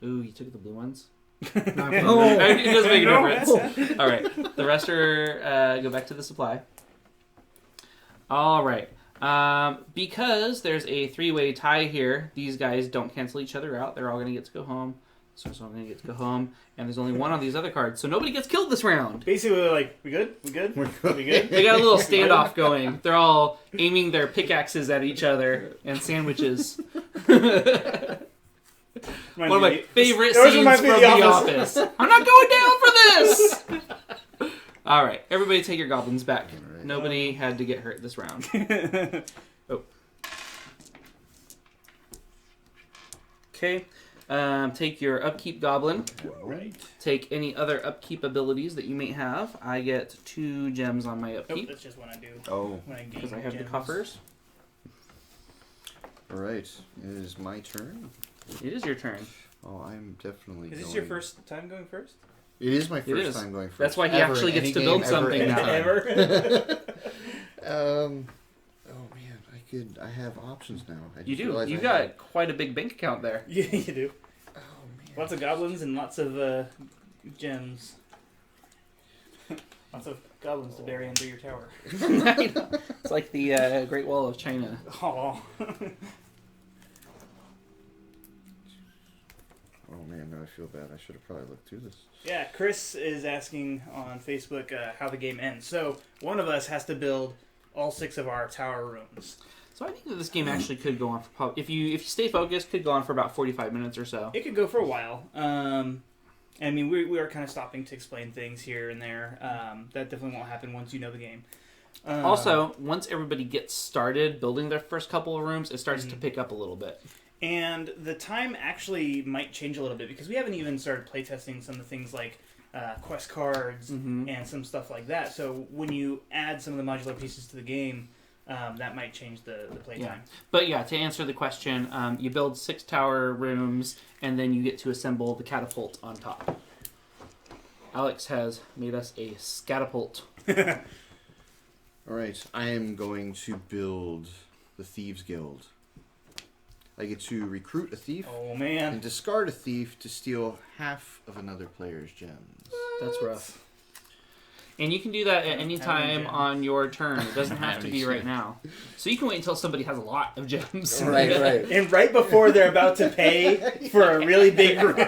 Ooh, you took the blue ones? Oh. It does make a difference. All right. The rest are go back to the supply. All right. Because there's a 3-way tie here, these guys don't cancel each other out. They're all going to get to go home. So I'm going to get to go home. And there's only 1 on these other cards. So nobody gets killed this round. Basically, we're like, we good? We good? We good? They got a little standoff going. They're all aiming their pickaxes at each other and sandwiches. One of my favorite Those scenes remind from me of The The Office. I'm not going down for this! All right, everybody take your goblins back. All right. Nobody had to get hurt this round. Oh. Okay, take your upkeep goblin. Right. Take any other upkeep abilities that you may have. I get 2 gems on my Nope, upkeep that's just when I do. Oh. When I gain because I have the gems. coffers. All right, it is my turn. It is your turn. Oh, I'm definitely. Is this your first time going first? It is my It first is. time going first. That's why he ever actually in gets any to game, build ever, something now. anytime. Ever? Oh man, I have options now. I You just do. realized You've I got had- quite a big bank account there. Yeah, you do. Oh man. Lots of goblins and lots of gems. Lots of goblins to bury under your tower. It's like the Great Wall of China. Oh. Oh man, now I feel bad. I should have probably looked through this. Yeah, Chris is asking on Facebook how the game ends. So one of us has to build all 6 of our tower rooms. So I think that this game actually could go on for probably, if you stay focused, could go on for about 45 minutes or so. It could go for a while. I mean, we are kind of stopping to explain things here and there. That definitely won't happen once you know the game. Also, once everybody gets started building their first couple of rooms, it starts to pick up a little bit. And the time actually might change a little bit because we haven't even started playtesting some of the things like quest cards and some stuff like that. So when you add some of the modular pieces to the game, that might change the playtime. Yeah. But yeah, to answer the question, you build 6 tower rooms, and then you get to assemble the catapult on top. Alex has made us a scatapult. All right, I am going to build the Thieves Guild. I get to recruit a thief Oh and man. discard a thief to steal half of another player's gems. That's rough. And you can do that at any time on your turn. It doesn't have to be right now. So you can wait until somebody has a lot of gems. Right. And right before they're about to pay for a really big room.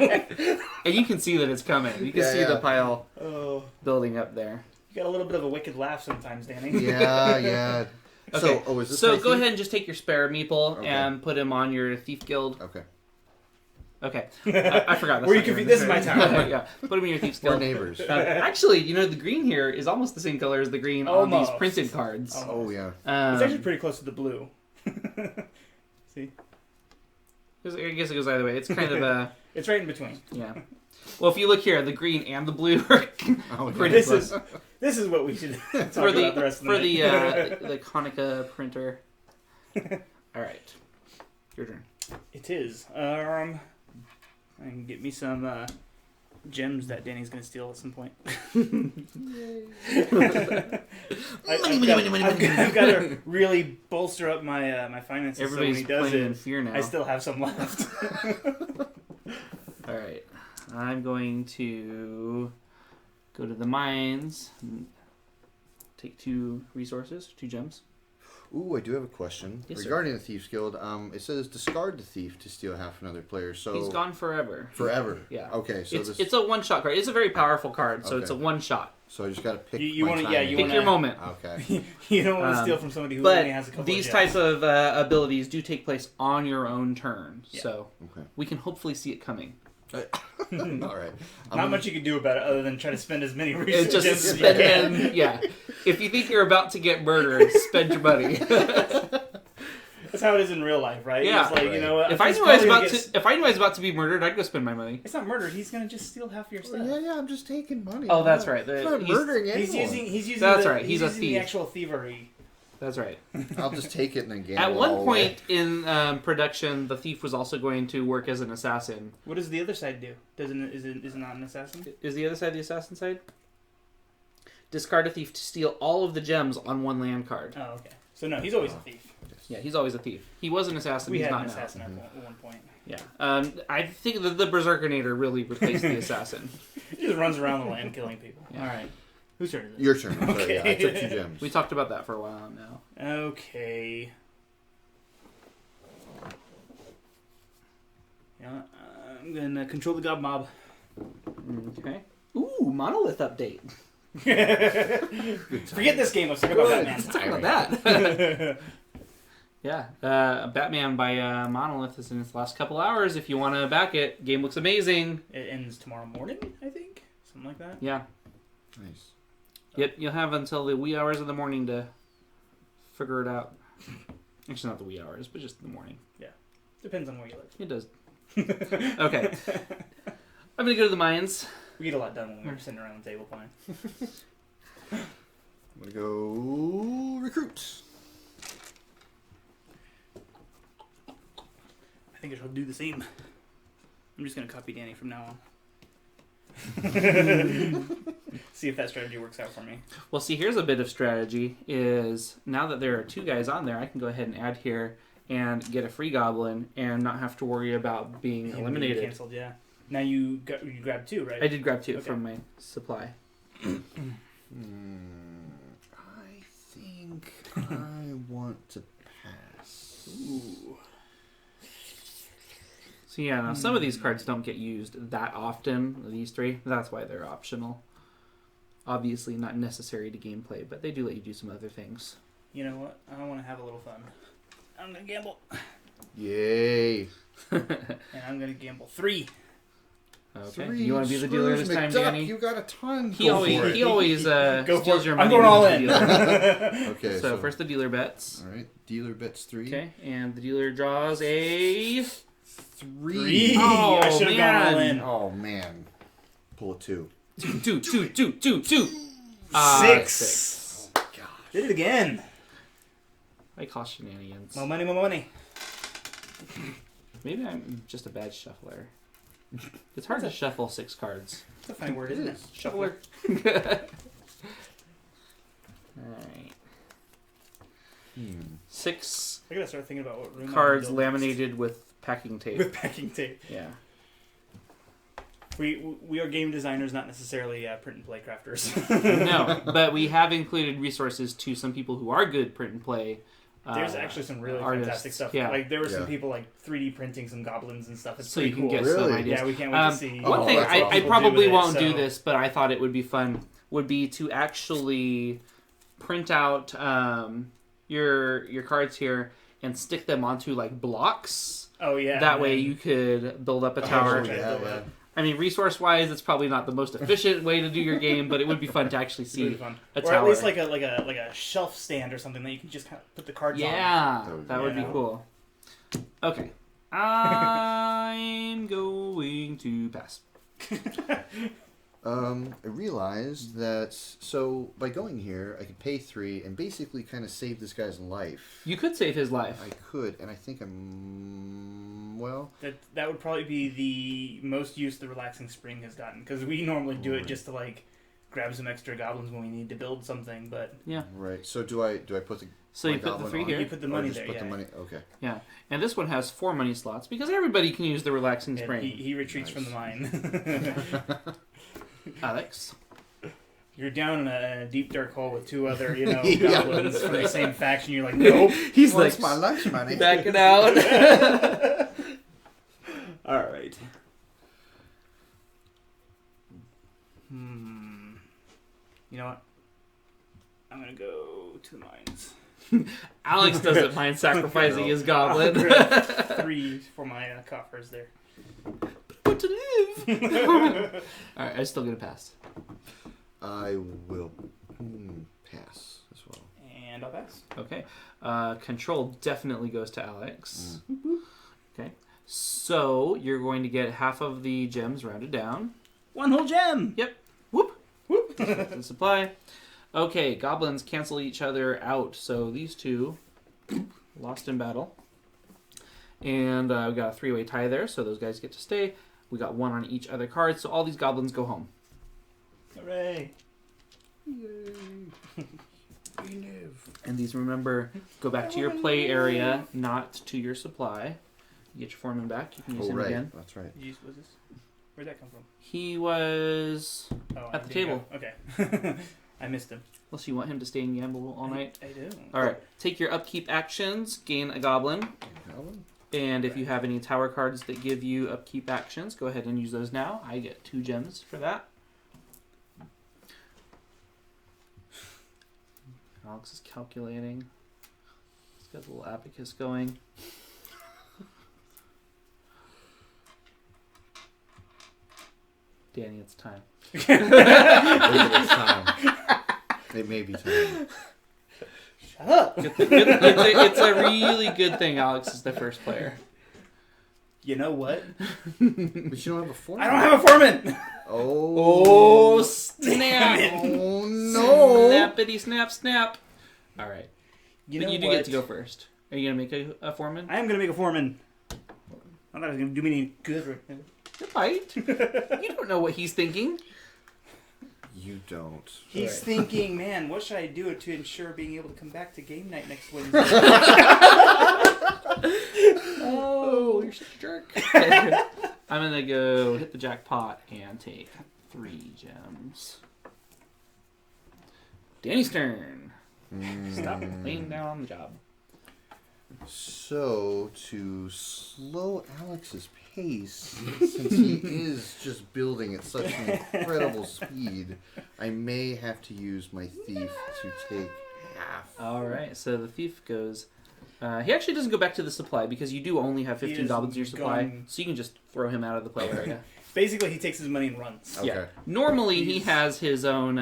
And you can see that it's coming. You can see the pile Oh, building up there. you got a little bit of a wicked laugh sometimes, Danny. Yeah. Okay. So, is this So my go thief? ahead and just take your spare meeple Okay. and put him on your thief guild. Okay. Okay. I forgot. That's Were you not your confused? This is my inventory. tower. Yeah. Put him in your thief's We're guild. neighbors. Actually, the green here is almost the same color as the green on these Almost. printed cards. Oh yeah. It's actually pretty close to the blue. See? I guess it goes either way. It's kind of a... It's right in between. Yeah. Well, if you look here, the green and the blue are Oh, pretty This close. this is what we should talk for the about the rest of for the the night. the Konica printer. All right, your turn. It is. I can get me some gems that Danny's gonna steal at some point. I've got to really bolster up my my finances. Everybody's so when he does playing in it, fear now. I still have some left. All right, I'm going to go to the mines. And take 2 resources, 2 gems. Ooh, I do have a question Yes, sir. regarding the Thieves Guild. It says discard the thief to steal half another player. So He's gone forever. forever. Yeah. Okay, so It's a one-shot card. It's a very powerful card, so it's a Okay. one-shot. so I just got to pick. You my wanna- timing. yeah, you Pick your moment. Okay. You don't want to steal from somebody who only has a But couple these of types gems. of abilities do take place on your own turn, Yeah. so Okay. we can hopefully see it coming. All right. Not much you can do about it other than try to spend as many It's resources just as you spend can. them. Yeah, if you think you're about to get murdered, spend your money. That's how it is in real life, right? Yeah. It's like, you know what? If I he's knew I was probably gonna about get to, if I knew I was about to be murdered, I'd go spend my money. It's not murder. He's gonna just steal half of your stuff. Yeah, I'm just taking money. Oh, I'm that's not- right. I'm not He's- murdering anyone. He's using. That's the, right, he's a using the thief. actual thievery. That's right. I'll just take it and then gamble. At it one all point away. in production, the thief was also going to work as an assassin. What does the other side do? Is it not an assassin? Is the other side the assassin side? Discard a thief to steal all of the gems on one land card. Oh, okay. So no, he's always a thief. Yeah, he's always a thief. He was an assassin. We he's had not an now. assassin at one point. Yeah. I think that the Berserkinator really replaced the assassin. He just runs around the land killing people. Yeah. All right. Whose turn is it? Your turn. I'm sorry, yeah, I Okay. took 2 gems. We talked about that for a while now. Okay. Yeah, I'm gonna control the gob mob. Okay. Ooh, monolith update. Forget this game. Let's talk about Batman. Let's talk about that. Yeah, Batman by Monolith is in its last couple hours. If you want to back it, game looks amazing. It ends tomorrow morning, I think, something like that. Yeah. Nice. Yep, you'll have until the wee hours of the morning to figure it out. Actually, not the wee hours, but just the morning. Depends on where you live. It does. Okay. I'm gonna go to the mines. We get a lot done when we're sitting around the table playing. I'm gonna go recruit. think I shall do the same. I'm just going to copy Danny from now on. See if that strategy works out for me. Well, see, here's a bit of strategy. Is now that there are 2 guys on there, I can go ahead and add here and get a free goblin and not have to worry about being eliminated. Canceled, yeah. Now you grabbed 2, right? I did grab 2 from my supply. I think I want to pass. Ooh. So yeah, now some of these cards don't get used that often, these 3. That's why they're optional. Obviously not necessary to gameplay, but they do let you do some other things. You know what? I want to have a little fun. I'm going to gamble. Yay. And I'm going to gamble 3. Okay. 3 Do you want to be the dealer this time, McDuck, Danny? You got a ton. He always Go steals for your it. money. I'm going all when in. he's the dealer. Okay, So first the dealer bets. All right, dealer bets 3. Okay, and the dealer draws a 3. Oh, I should have gone all in. Oh man, pull a 2. 2. 6. Oh, gosh. Did it again. I call shenanigans. More money, more money. Maybe I'm just a bad shuffler. It's hard to shuffle 6 cards. That's a funny word, isn't it? Shuffler. Alright. 6 I gotta start thinking about what room cards I'm gonna build laminated with packing tape. with packing tape. Yeah. We are game designers, not necessarily print and play crafters. No, but we have included resources to some people who are good print and play. There's actually some really artists. fantastic stuff. Yeah. Like there were some Yeah. people like 3D printing some goblins and stuff. It's So pretty you can cool. get some Really? ideas. Yeah, we can't wait to see. One Oh, thing that's I awesome. probably do with won't it, do so- this, but I thought it would be fun. Would be to actually print out your cards here and stick them onto like blocks. Oh yeah. That and way then- you could build up a tower. sure. Yeah. I mean, resource-wise, it's probably not the most efficient way to do your game, but it would be fun to actually It's really see fun. a Or tower. at least like a shelf stand or something that you can just kind of put the cards on. Yeah, on. that would be Yeah. cool. Okay, I'm going to pass. I realized that so by going here, I could pay 3 and basically kind of save this guy's life. You could save his life. I could, and I think I'm well. That would probably be the most use the relaxing spring has gotten, because we normally do it Right. just to like grab some extra goblins when we need to build something, but Right. So do I put the So you my put the goblin 3 on? here. you put the Or money just there. put Yeah. the money. Okay. Yeah, and this one has 4 money slots because everybody can use the relaxing And spring. he retreats Nice. from the mine. Alex, You're down in a deep dark hole with 2 other, Yeah. goblins from the same faction. You're like, nope. he's What's like my lunch money? backing out. All right. You know what? I'm gonna go to the mines. Alex doesn't mind sacrificing No. his goblin. 3 for my coffers there. What to live? All right, I still get a pass. I will pass as well. And I'll pass. Okay. Control definitely goes to Alex. Okay. So you're going to get half of the gems rounded down. 1 whole gem. Yep. Whoop. Whoop. The supply. Okay, goblins cancel each other out. So these 2 lost in battle. And we got a 3-way tie there, so those guys get to stay. We got 1 on each other card, so all these goblins go home. Hooray. Yay! We live. And these, remember, go back to your play area, not to your supply. You get your foreman back. You can use Oh him right, again. that's right. Was this? Where'd that come from? He was... Oh, At the there you table. go. Okay. I missed him. Unless you want him to stay and gamble all night. I do. Alright, take your upkeep actions, gain a goblin. Goblin? And if you have any tower cards that give you upkeep actions, go ahead and use those now. I get 2 gems for that. Alex is calculating. He's got a little abacus going. Danny, it's time. Maybe it's time. It may be time. Shut up. It's a really good thing Alex is the first player. You know what? But you don't have a form. I don't have a foreman. Oh. snap! Oh no! Snappity snap snap. All right, You but know you do what? get to go first. Are you gonna make a foreman? I am gonna make a foreman. I thought it was going to do me any good right now. It might. You don't know what he's thinking. You don't. He's Right. thinking, man, what should I do to ensure being able to come back to game night next Wednesday? Oh, you're such a jerk. I'm going to go hit the jackpot and take 3 gems. Danny's turn. Stop laying down on the job. So, to slow Alex's pace, since he is just building at such an incredible speed, I may have to use my thief to take half. All right, so the thief goes. He actually doesn't go back to the supply because you do only have 15 is goblins in your supply, gone. so you can just throw him out of the play area. Basically, he takes his money and runs. Okay. Yeah. Normally, he has his own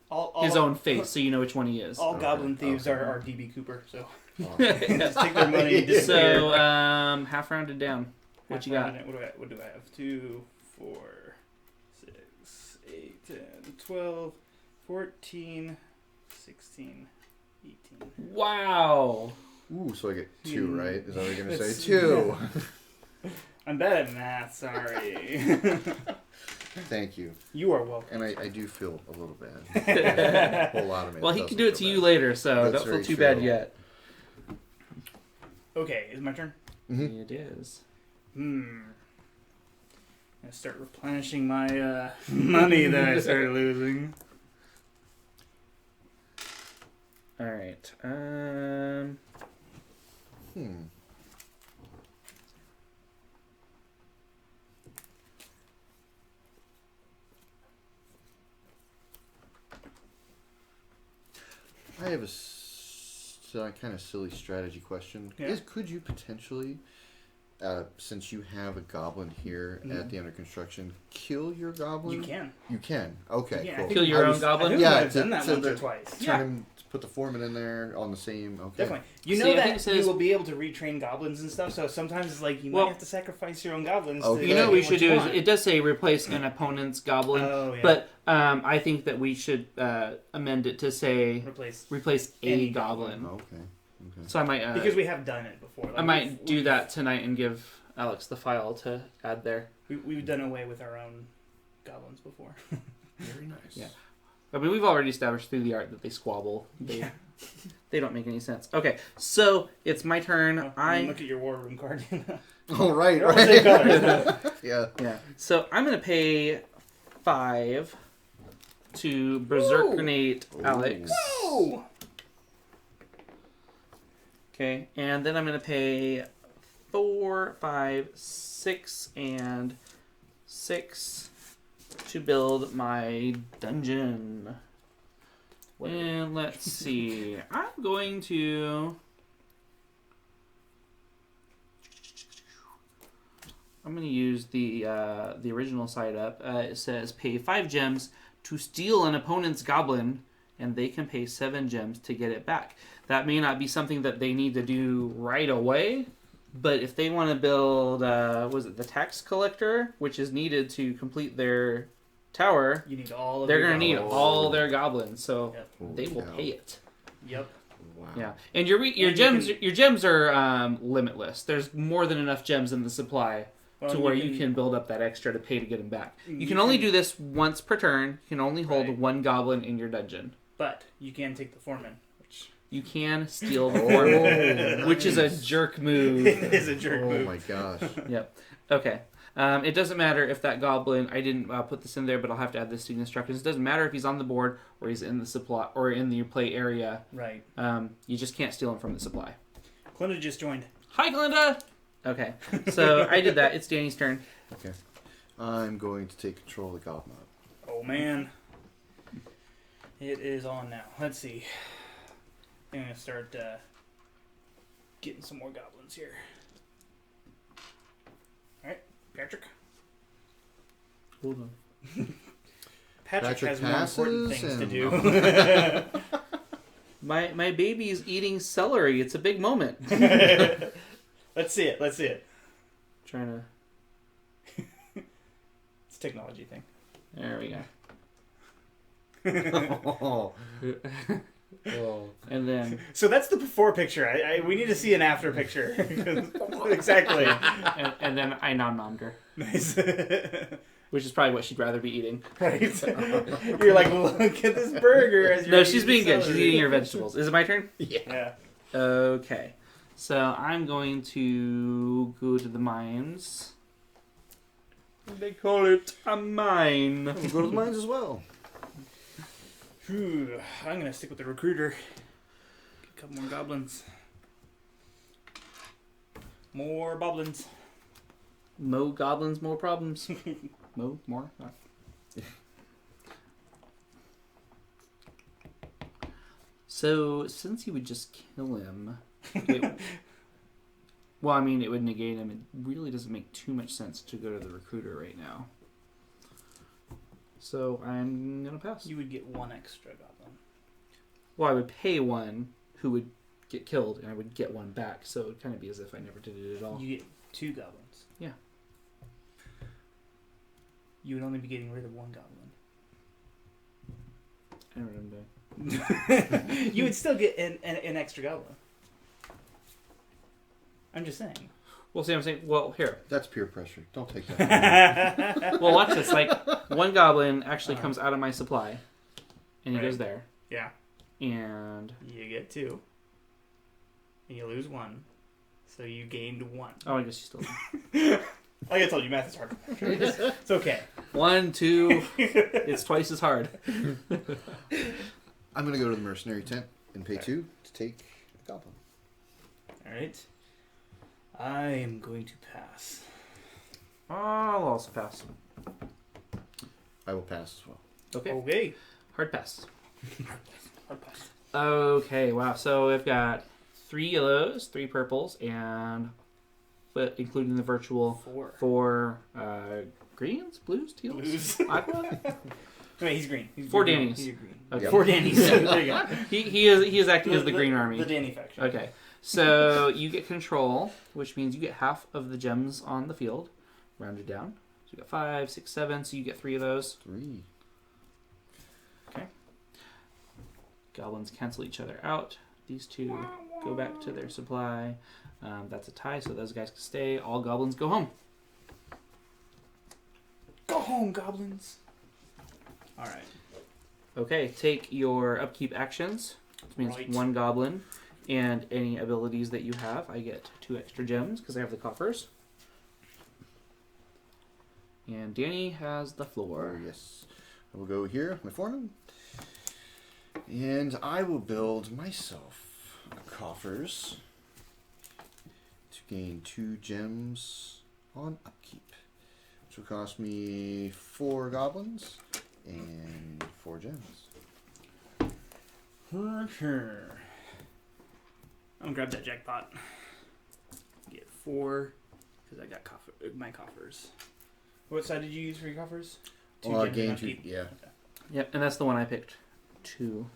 own face, so you know which one he is. All Okay, goblin thieves okay. are DB Cooper, so Awesome. just take their money and disappear. So half rounded down. What you got? What do I have? 2, 4, 6, 8, 10, 12, 14, 16, 18. Wow. Ooh, so I get 2, right? Is that what you're going to It's- say? 2. I'm bad at math, sorry. Thank you. You are welcome. And I do feel a little bad. A whole lot of me. Well, he doesn't can do it feel to you bad. later, so That's don't feel very too true. bad yet. Okay, is it my turn? Mhm. It is. I'm gonna start replenishing my money that I started losing. All right. I have a kind of silly strategy question. Yeah. Could you potentially, since you have a goblin here at the under construction, kill your goblin? You can. You can. Okay. Yeah, I cool. think- Kill your I own was- I goblin? think Yeah, I've done that to once or the- twice. Turn him, put the foreman in there on the same. Okay. Definitely. You See, know I think that it says- you will be able to retrain goblins and stuff, so sometimes it's like you Well- might have to sacrifice your own goblins. Okay. To You know get what we what should you do is want. it does say replace an opponent's goblin, Oh, yeah. but I think that we should amend it to say replace a Any goblin. goblin. Okay. Okay. So I might because we have done it before. Like, I might do that tonight and give Alex the file to add there. We've done away with our own goblins before. Very nice. Yeah. I mean, we've already established through the art that they squabble. They don't make any sense. Okay, so it's my turn. Oh, look at your war room card. Oh, right. They're all the same Right. colors. Yeah. Yeah. So I'm gonna pay 5 to berserkernate Alex. Whoa! Okay, and then I'm gonna pay 4, 5, 6, and 6 to build my dungeon. And let's see. I'm going to. I'm going to use the original side up. It says pay 5 gems to steal an opponent's goblin, and they can pay 7 gems to get it back. That may not be something that they need to do right away, but if they want to build, was it the tax collector, which is needed to complete their tower, You need all of they're your going to need goblins. all their goblins, so Yep. they will Yeah. pay it. Yep. Wow. Yeah, and your you gems can- your gems are limitless. There's more than enough gems in the supply Well, to and where you can build up that extra to pay to get them back. You can only do this once per turn. You can only hold Right. 1 goblin in your dungeon. But you can take the foreman, which You can steal the foreman, Oh, which is a nice. jerk move. is a jerk Oh move. my gosh. Yep. Okay. It doesn't matter if that goblin. I didn't put this in there, but I'll have to add this to the instructions. It doesn't matter if he's on the board or he's in the supply or in the play area. Right. You just can't steal him from the supply. Glinda just joined. Hi, Glinda. Okay. So I did that. It's Danny's turn. Okay. I'm going to take control of the goblin. Oh man. It is on now. Let's see. I'm gonna start getting some more goblins here. Alright, Patrick. Hold on. Patrick has more passes important things to and- do. My baby's eating celery. It's a big moment. Let's see it. Let's see it. Trying It's a technology thing. to. There we go. Oh, Oh. And then So that's the before picture. We need to see an after picture. Exactly. and then I nom-nommed her, Nice. which is probably what she'd rather be eating. Right. You're like, look at this burger. As you're No, she's eating being good. She's celery. eating her vegetables. Is it my turn? Yeah. Okay. So I'm going to go to the mines. They call it a mine. We'll go to the mines as well. Whew, I'm gonna stick with the recruiter. Get a couple more goblins. More goblins. Mo goblins, more problems. Mo, more. So, since you would just kill him, well, I mean, it would negate him. It really doesn't make too much sense to go to the recruiter right now. So, I'm gonna pass. You would get one extra goblin. Well, I would pay one who would get killed, and I would get one back. So, it would kind of be as if I never did it at all. You get 2 goblins. Yeah. You would only be getting rid of 1 goblin. I don't remember. You would still get an extra goblin. I'm just saying. Well, see, I'm saying, well, here. That's peer pressure. Don't take that. Well, watch this. Like, one goblin actually comes out of my supply, and he Right. goes there. Yeah. And You get 2. And you lose 1. So you gained 1. oh, I guess you still. Like I told you, math is hard. It's okay. 1, 2. It's twice as hard. I'm going to go to the mercenary tent and pay 2 to take the goblin. Alright. I am going to pass. I'll also pass. I will pass as well. Okay. Okay. Hard pass. Hard pass. Okay. Wow. So we've got 3 yellows, 3 purples, and but including the virtual 4. 4 greens, blues, teals, Blues. aqua. Wait, he's green. He's 4 green. Dannies. He's green. Okay. 4 Dannies. There you go. He is acting as the green army. The Danny faction. Okay. So you get control, which means you get half of the gems on the field, rounded down. So you got 5, 6, 7. So you get 3 of those. 3. Goblins cancel each other out. These 2 go back to their supply. That's a tie, so those guys can stay. All goblins go home. Go home, goblins. Alright. Okay, take your upkeep actions, which means Right. 1 goblin, and any abilities that you have. I get 2 extra gems because I have the coffers. And Danny has the floor. Yes. I will go here, my foreman. And I will build myself coffers to gain 2 gems on upkeep, which will cost me 4 goblins and 4 gems. For sure. I'm gonna grab that jackpot. Get 4 because I got my coffers. What side did you use for your coffers? 2 Oh, I gems and gained 2. upkeep? Yeah. Yep, and that's the one I picked. 2.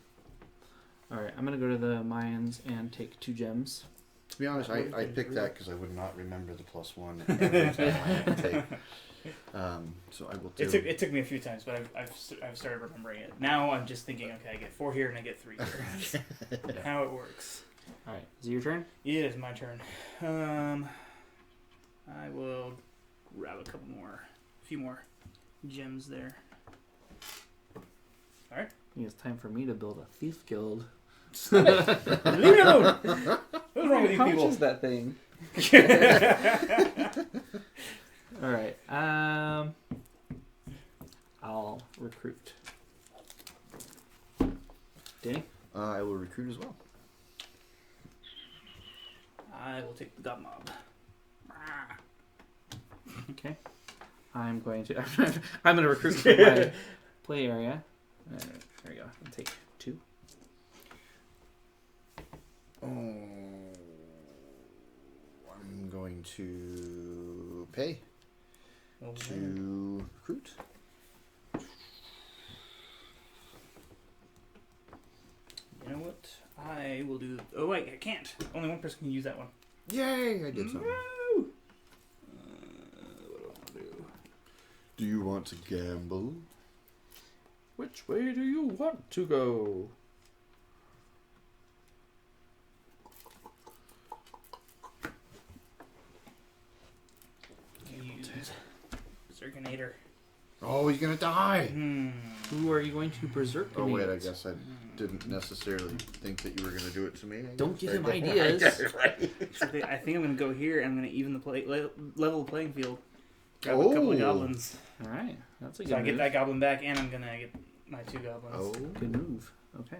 Alright, I'm going to go to the mines and take 2 gems. To be honest, That would've I been picked real. that because I would not remember the +1 every time I had to take. So I will do. It took me a few times, but I've started remembering it. Now I'm just thinking, okay, I get 4 here and I get 3 here. That's how it works. Alright, is it your turn? It is my turn. I will grab a few more gems there. Alright. I think it's time for me to build a thief guild. Leave it alone! What's wrong with you How much people? is that thing? Alright, I'll recruit. Danny? I will recruit as well. I will take the god mob. Okay. I'm going to I'm going to recruit from my play area. There we go. I'll take 2. Oh, I'm going to pay to recruit. You know what? I will do. Oh wait, I can't. Only one person can use that one. Yay! I did something. Woo! What do I want to do? Do you want to gamble? Which way do you want to go? Nader. Oh, he's gonna die. Who are you going to berserk? Oh wait, I guess I didn't necessarily think that you were gonna do it to me. Don't give him Right. ideas. Right. I think I'm going to go here and I'm going to even the level the playing field. Grab a couple of goblins. All right, that's a good So I move. get that goblin back and I'm going to get my 2 goblins. Oh. Good move. Okay,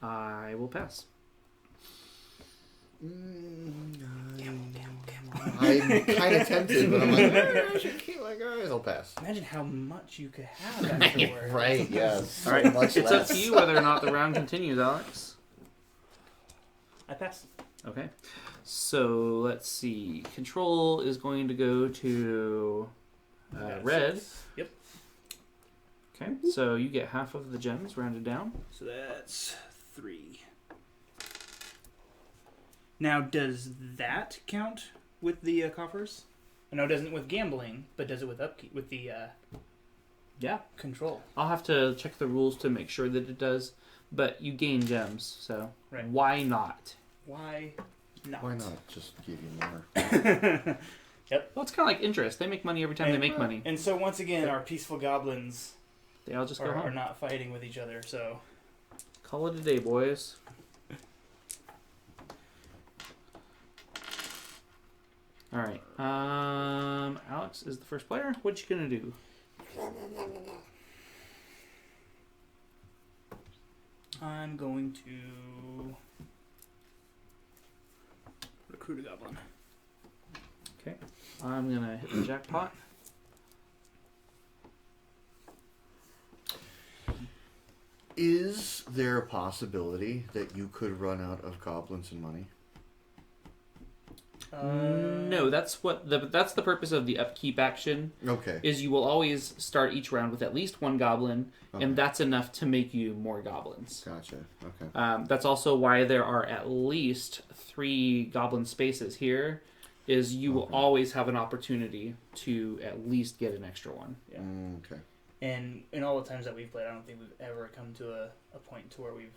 I will pass. I'm kind of tempted, but I'm like, I should keep my guys. I'll pass. Imagine how much you could have afterwards. Right, yes. All right, Much it's less. up to you whether or not the round continues, Alex. I pass. Okay, so let's see. Control is going to go to Got red. 6. Yep. Okay, so you get half of the gems rounded down. So that's 3. Now, does that count with the coffers? No, it doesn't with gambling, but does it with upkeep, with the Yeah, control? I'll have to check the rules to make sure that it does, but you gain gems, so Right. why not? Why not? Why not just give you more? Well, it's kind of like interest. They make money every time they make money. And so once again, our peaceful goblins They all just go are home. not fighting with each other. So Call it a day, boys. All right. Alex is the first player. What you gonna do? I'm going to recruit a goblin. Okay. I'm gonna hit the jackpot. Is there a possibility that you could run out of goblins and money? No, that's the purpose of the upkeep action. Okay. Is you will always start each round with at least one goblin, Okay. and that's enough to make you more goblins. Gotcha. Okay. That's also why there are at least 3 goblin spaces here. Is you will always have an opportunity to at least get an extra one. Yeah. Okay. And in all the times that we've played, I don't think we've ever come to a point to where we've...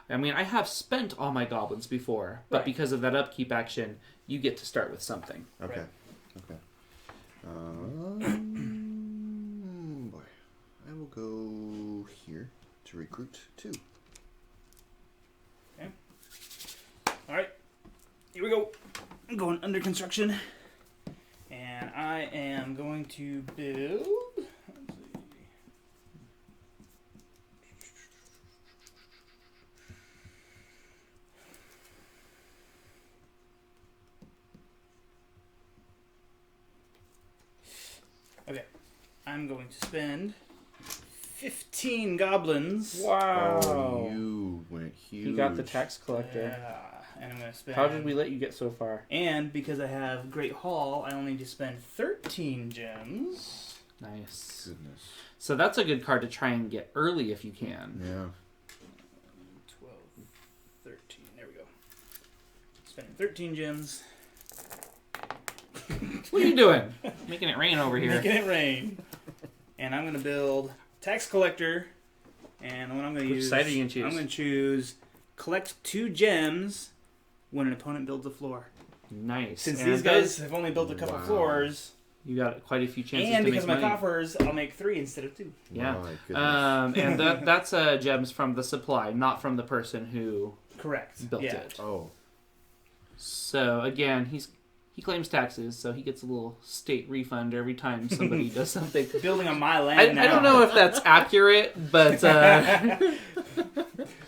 I mean, I have spent all my goblins before, but Right. because of that upkeep action, you get to start with something. Okay. Right. Okay. Boy, I will go here to recruit 2. All right, here we go. I'm going under construction. And I am going to build... Let's see. Okay, I'm going to spend 15 goblins. Oh, you went huge. You got the tax collector. Yeah, and I'm going to spend... How did we let you get so far? And because I have Great Hall, I only need to spend 13 gems. Nice. Goodness. So that's a good card to try and get early if you can. Yeah. 12, 13. There we go. Spending 13 gems. What are you doing? Making it rain over here. Making it rain. And I'm going to build Tax Collector. And what I'm going to Which use... side are you gonna choose? I'm going to choose Collect 2 gems when an opponent builds a floor. Nice. Since And these guys have only built a couple Wow. floors, you got quite a few chances and to because make of my money. coffers, I'll make 3 instead of 2. Yeah. My goodness. And that's gems from the supply, not from the person who Correct. built Yeah. it. Oh. So again, he claims taxes, so he gets a little state refund every time somebody does something. Building on my land now. I don't know if that's accurate, but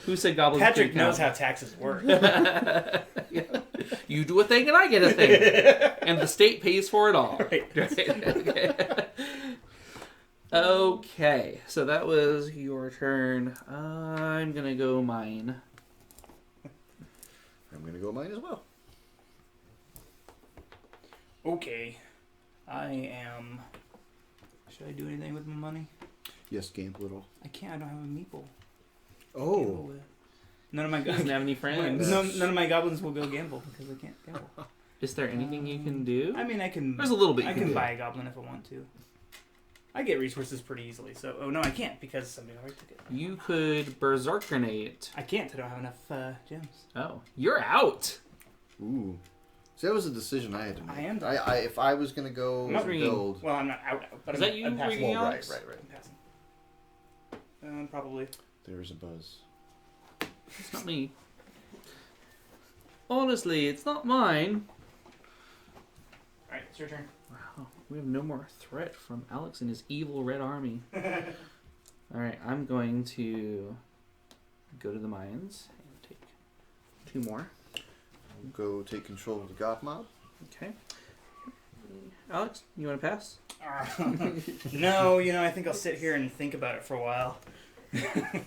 who said goblins Patrick could knows count? how taxes work. Yeah. You do a thing and I get a thing, and the state pays for it all. Right. Okay. Okay, so that was your turn. I'm gonna go mine. I'm going to go mine as well. Okay. I am... Should I do anything with my money? Yes, gamble it all. I can't. I don't have a meeple. Oh. None of my Doesn't have any friends. none of my goblins will go gamble because I can't gamble. Is there anything you can do? I mean, I can. There's a little bit you I can can do. buy a goblin if I want to. I get resources pretty easily. So, oh no, I can't because somebody already took it. You could berserkernate. I can't. I don't have enough gems. Oh, you're out. Ooh. See, that was a decision I had to make. I am. If I was going to go I'm not build... Well, I'm not out, but Is I'm, that you I'm passing. bringing Well, Alex? right. I'm passing. Probably. There's a buzz. It's not me. Honestly, it's not mine. All right, it's your turn. Wow, we have no more threat from Alex and his evil red army. Alright, I'm going to go to the mines and take 2 more. I'll go take control of the goth mob. Okay. Alex, you want to pass? No, I think I'll sit here and think about it for a while. I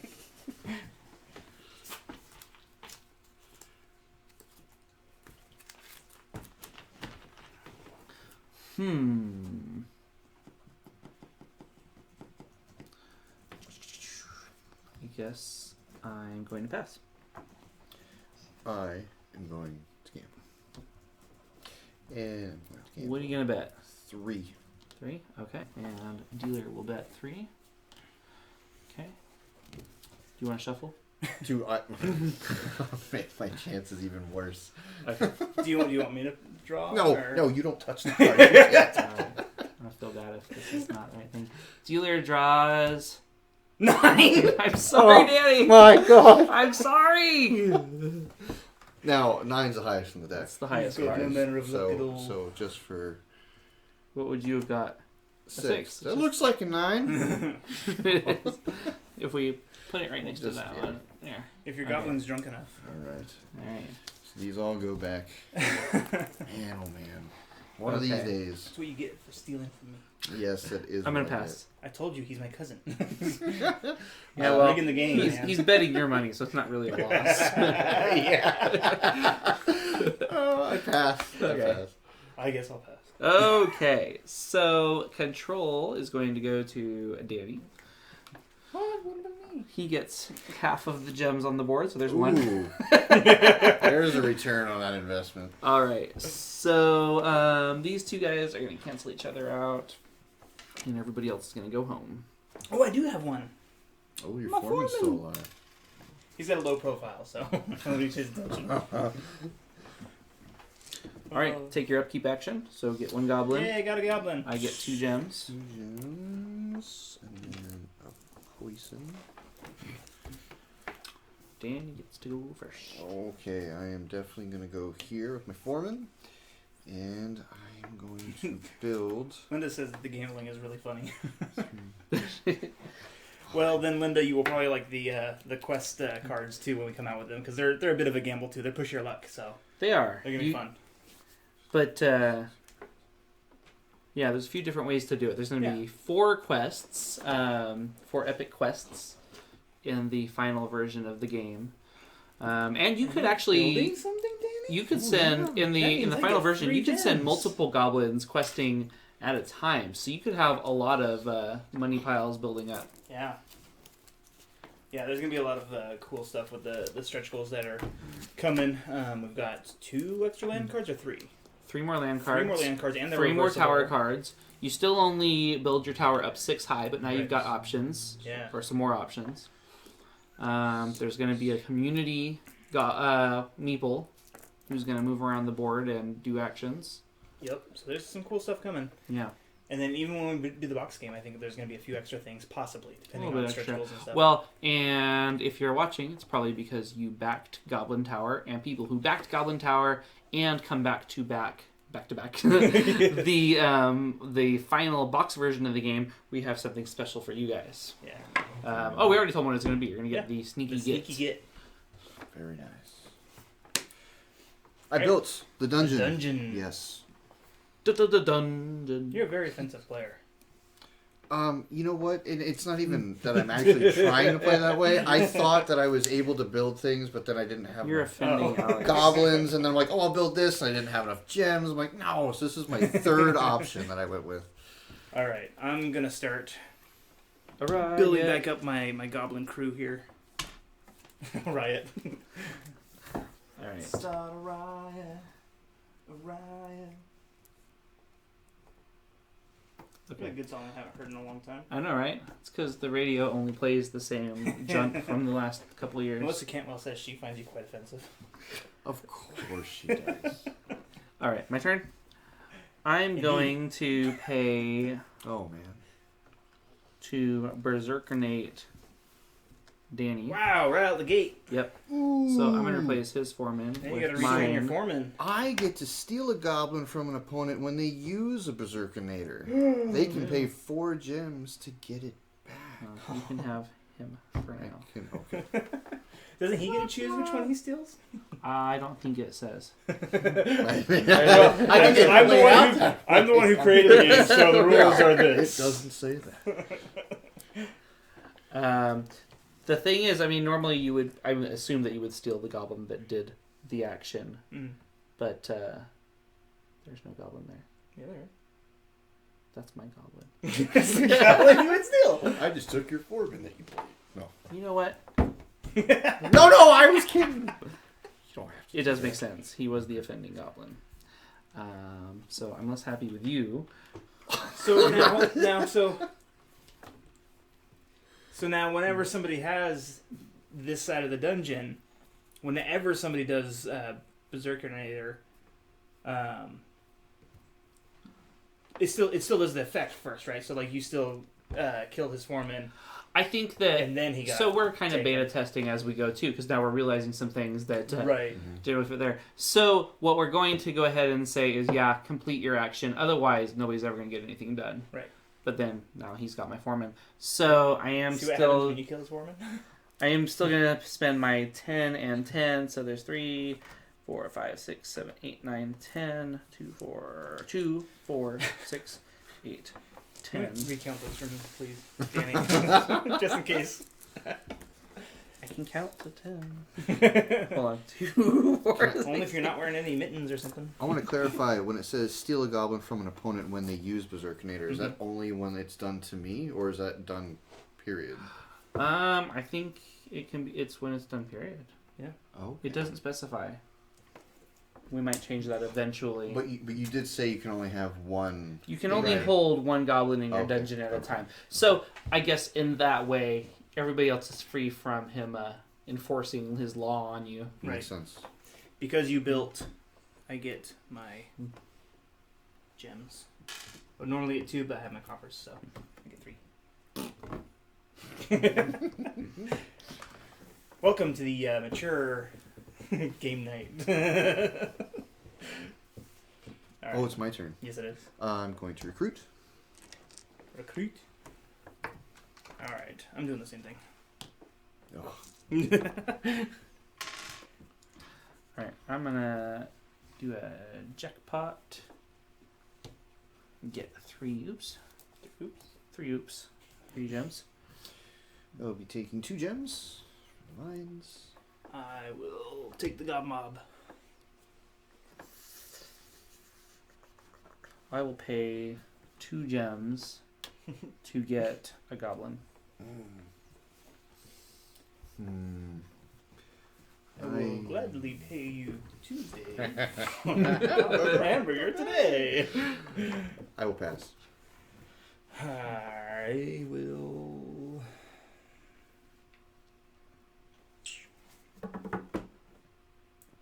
guess I'm going to pass. I am going to gamble. And I'm going to gamble. What are you going to bet? 3. 3? Okay. And dealer will bet 3. Okay. Do you want to shuffle? Make my chances even worse. Okay. Do you want me to draw? No, you don't touch the card. You can't. I feel bad if this is not the right thing. Dealer draws 9. I'm sorry, Danny. My God. I'm sorry. Now, 9's the highest in the deck. That's the highest Good. card. And then reflect it all. So just for What would you have got? 6. That Just- looks like a 9. If we put it right next to Just- that yeah. one. There. If your Okay. goblin's drunk enough. All right. Alright. So these all go back. Man, oh man. One of these Okay. days. That's what you get for stealing from me. Yes, that is. I'm gonna what I pass. I told you he's my cousin. Yeah, well, rigging the game. man. he's betting your money, so it's not really a loss. Yeah. Oh, I pass. Okay. I pass. I guess I'll pass. Okay, so control is going to go to Danny. What about me? He gets half of the gems on the board, so there's one. Ooh. There's a return on that investment. All right, so these 2 guys are going to cancel each other out, and everybody else is going to go home. Oh, I do have one. Oh, your My foreman's still foreman. alive. He's got a low profile, so nobody pays attention. All right, take your upkeep action. So get 1 goblin. Yeah, I got a goblin. I get 2 gems. 2 gems and then a poison. Danny gets to go first. Okay, I am definitely going to go here with my foreman. And I am going to build... Linda says that the gambling is really funny. Well, then, Linda, you will probably like the quest cards, too, when we come out with them. Because they're a bit of a gamble, too. They push your luck, so They are. they're going to be fun. But, yeah, there's a few different ways to do it. There's going to be 4 quests, 4 epic quests in the final version of the game. And you could actually... Building something, Danny? You could send, in That the means I final get version, 3 you could send gems. multiple goblins questing at a time. So you could have a lot of money piles building up. Yeah. Yeah, there's going to be a lot of cool stuff with the stretch goals that are coming. We've got 2 extra land cards or 3? 3 more land cards. 3 more land cards and they're 3 more reversible. tower cards. You still only build your tower up 6 high, but now you've got options. Yeah. Or some more options. There's going to be a community meeple who's going to move around the board and do actions. Yep. So there's some cool stuff coming. Yeah. And then even when we do the box game, I think there's going to be a few extra things, possibly, depending little on bit stretch extra. goals and stuff. Well, and if you're watching, it's probably because you backed Goblin Tower, and people who backed Goblin Tower and come back to back the final box version of the game, we have something special for you guys. Yeah. We already told them what it's going to be. You're going to get the The sneaky sneaky get. Very nice. I built the dungeon. Dungeon. Yes. Dungeon. You're a very offensive player. You know what? It's not even that I'm actually trying to play that way. I thought that I was able to build things, but then I didn't have You're enough offending Alex. goblins, and then I'm like, oh, I'll build this, and I didn't have enough gems. I'm like, no, so this is my 3rd option that I went with. All right. I'm going to start Alright, building yeah. back up my goblin crew here. Riot. Alright. Start a riot. A riot. Okay. A good song I haven't heard in a long time. I know, right? It's because the radio only plays the same junk from the last couple of years. Melissa Cantwell says she finds you quite offensive. Of course she does. All right, my turn. I'm going to pay Oh man. to Berserkernate Danny. Wow, right out the gate. Yep. Ooh. So I'm gonna replace his foreman Now you with gotta retrain your mine. foreman. I get to steal a goblin from an opponent when they use a Berserkinator. They can pay 4 gems to get it back. You can have him for now. Okay. Doesn't he get to choose which one he steals? I don't think it says. I think I'm the one who created the game, so the rules are it this. doesn't say that. The thing is, I mean, normally I would assume that you would steal the goblin that did the action, but there's no goblin there. Yeah, there. That's my goblin. That's the goblin you would steal. I just took your foreman that you played. No. You know what? No, I was kidding. You don't have to. It does make sense. He was the offending goblin. So I'm less happy with you. So now, whenever somebody has this side of the dungeon, whenever somebody does Berserkinator, it still does the effect first, right? So like you still kill his foreman, I think that. and then he got. So we're kind of taken. beta testing as we go too, because now we're realizing some things that Right. didn't fit there. So what we're going to go ahead and say is, yeah, complete your action. Otherwise, nobody's ever going to get anything done. Right. But then now he's got my foreman. So I am See what happens still. when you kill his foreman? I am still gonna spend my 10 and 10. So there's 3, 4, 5, 6, 7, 8, 9, 10. 2, 4, 6, 8, 10. Recount those for me, please, Danny. Just in case. I can count to 10. Hold on. 2, 4, 6, Only if you're not wearing any mittens or something. I want to clarify, when it says steal a goblin from an opponent when they use Berserkinator, is that only when it's done to me, or is that done period? I think it can be. It's when it's done. Period. Yeah. Oh. It doesn't specify. We might change that eventually. But you did say you can only have one. You can only Right. hold one goblin in your Okay. dungeon at a time. So I guess in that way, everybody else is free from him enforcing his law on you. Right. Makes sense. Because you built, I get my gems. But normally get 2, but I have my coffers, so I get 3. Welcome to the mature game night. All right. Oh, it's my turn. Yes, it is. I'm going to recruit. Recruit. All right, I'm doing the same thing. Oh. Alright, I'm gonna do a jackpot. Get 3 oops. 3 gems. I'll be taking 2 gems. Mines. I will take the god mob. I will pay 2 gems to get a goblin. I will gladly pay you Tuesday on a hamburger today. I will pass. I will.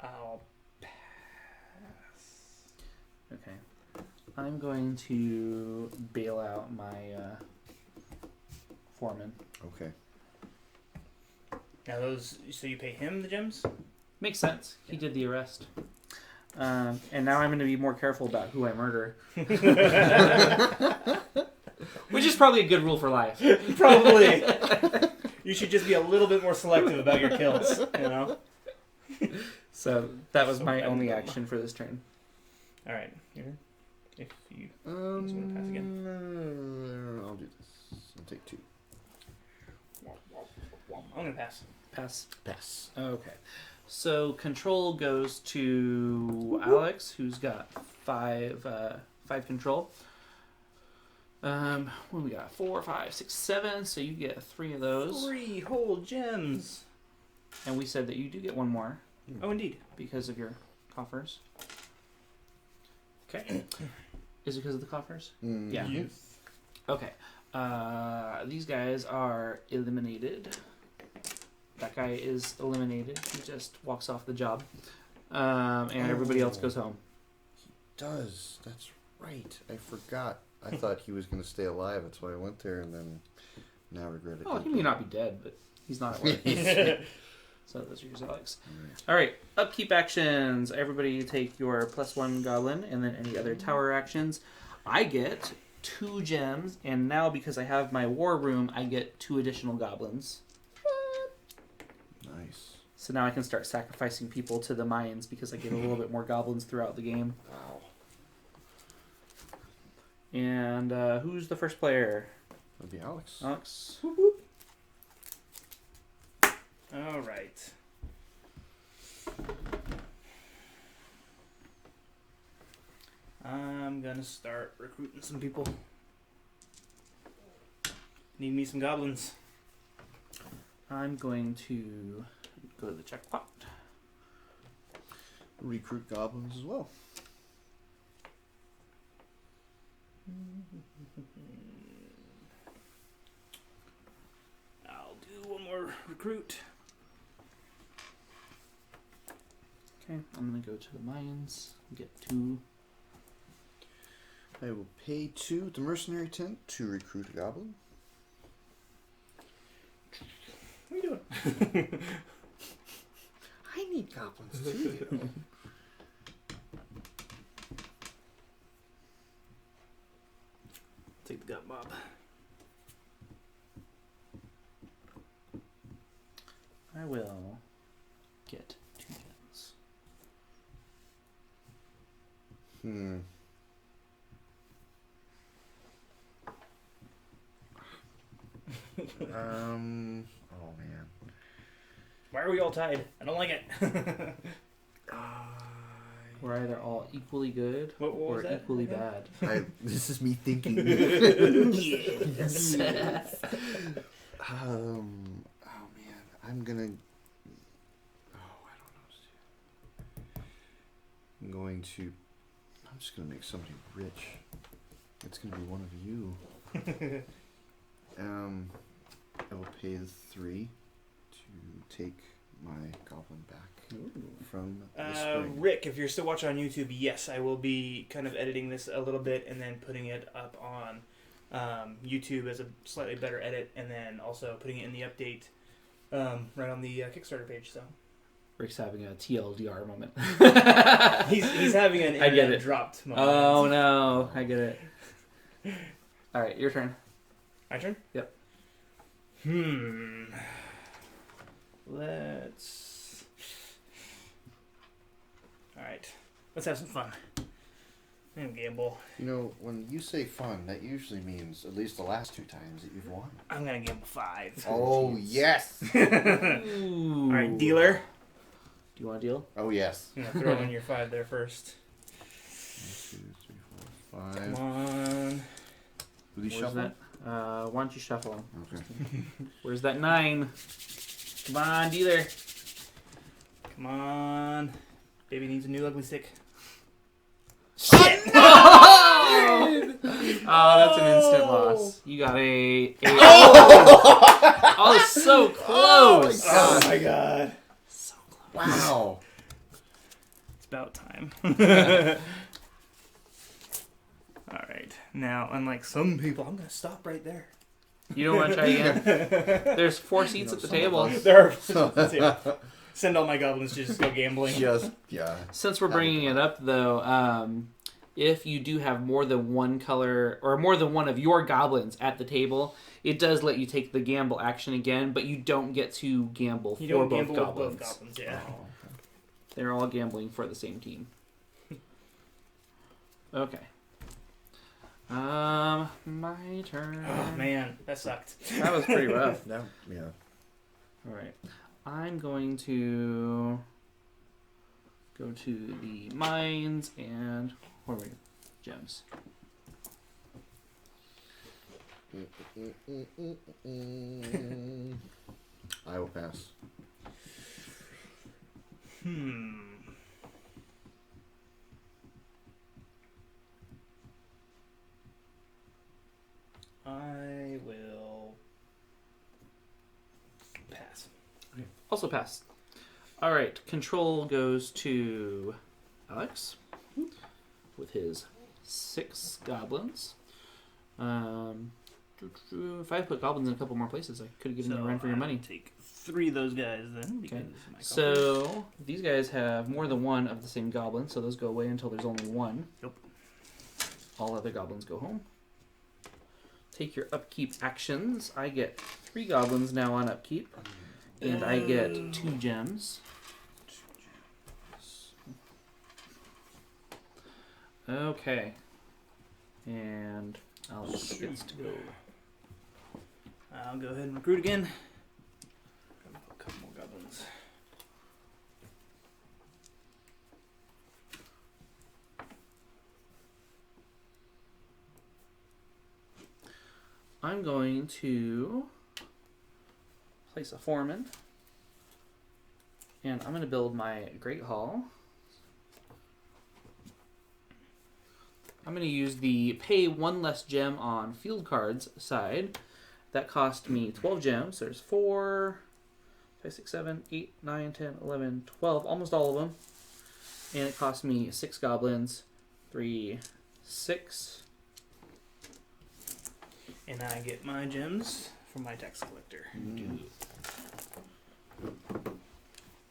I'll pass. Okay. I'm going to bail out my foreman. Okay. Now those. So you pay him the gems? Makes sense. He did the arrest. And now I'm going to be more careful about who I murder. Which is probably a good rule for life. Probably. You should just be a little bit more selective about your kills. You know. So that was So my only random. action for this turn. All right. Here. If you. Um, Just wanna pass again? I'll do this. I'll take 2. I'm gonna pass. Pass. Pass. Okay. So control goes to Alex, who's got 5 control. What do we got? 4, 5, 6, 7. So you get 3 of those. 3 whole gems. And we said that you do get 1 more Oh, indeed. because of your coffers. Okay. Is it because of the coffers? Yeah. Yes. Okay. These guys are eliminated. That guy is eliminated. He just walks off the job. And everybody else goes home. does. That's right. I forgot. I thought he was going to stay alive. That's why I went there, and then now I regret it. Oh, he may not be dead, but he's not at work. So those are yours, Alex. All right, upkeep actions. Everybody take your +1 goblin, and then any other tower actions. I get 2 gems, and now because I have my war room, I get 2 additional goblins. Nice. So now I can start sacrificing people to the mines because I get a little bit more goblins throughout the game. Wow. And who's the first player? That'd be Alex. Alex. Whoop, whoop. All right. I'm gonna start recruiting some people. Need me some goblins. I'm going to go to the checkpot. Recruit goblins as well. I'll do one more recruit. Okay, I'm going to go to the mines, get 2. I will pay 2 at the mercenary tent to recruit a goblin. What are you doing? I need goblins too. Take the gut mob. I will get 2 gems. Oh man. Why are we all tied? I don't like it. We're either all equally good What or was that equally again? bad. This is me thinking. Yes. Oh man, I'm gonna. Oh, I don't know what to do. I'm going to. I'm just gonna make somebody rich. It's gonna be one of you. I will pay the 3 to take my goblin back from the spring. Rick, if you're still watching on YouTube, yes, I will be kind of editing this a little bit and then putting it up on YouTube as a slightly better edit, and then also putting it in the update right on the Kickstarter page. So Rick's having a TLDR moment. he's having an I get internet it. dropped moment. Oh no, I get it. All right, your turn. My turn? Yep. Let's... Alright. Let's have some fun. And gamble. You know, when you say fun, that usually means at least the last 2 times that you've won. I'm gonna gamble 5. Oh yes. Alright, dealer. Do you want to deal? Oh yes. I'm gonna throw in your 5 there first. 1, 2, 3, 4, 5. Come on. Will you Where's shuffle? that? Why don't you shuffle? Okay. Where's that 9? Come on, dealer. Come on. Baby needs a new ugly stick. Oh, that's an instant loss. You got a oh, so close. Oh my god. So close. Wow. It's about time. Alright. Now, unlike some people, I'm gonna stop right there. You don't want to try again? There's 4 seats at the table. There are... Send all my goblins to just go gambling. Just yeah. Since we're bringing it up, though, if you do have more than one color or more than one of your goblins at the table, it does let you take the gamble action again, but you don't get to gamble You for don't both gamble goblins. with both goblins, yeah. Oh, okay. They're all gambling for the same team. Okay. My turn. Oh man, that sucked. That was pretty rough. That, yeah. All right. I'm going to go to the mines and where are we? Gems. I will pass. I will pass. Also pass. All right. Control goes to Alex. with his 6 goblins. If I put goblins in a couple more places, I could have given you a run for your money. Take 3 of those guys then. Because Okay. my So these guys have more than one of the same goblin, so those go away until there's only one. Yep. All other goblins go home. Take your upkeep actions. I get 3 goblins now on upkeep, and I get 2 gems. Okay. And Alex gets to go. I'll go ahead and recruit again. A couple more goblins. I'm going to place a foreman, and I'm going to build my Great Hall. I'm going to use the pay 1 less gem on field cards side. That cost me 12 gems. There's 4, 5, 6, 7, 8, 9, 10, 11, 12, almost all of them. And it cost me 6 goblins, 3, 6. And I get my gems from my tax collector.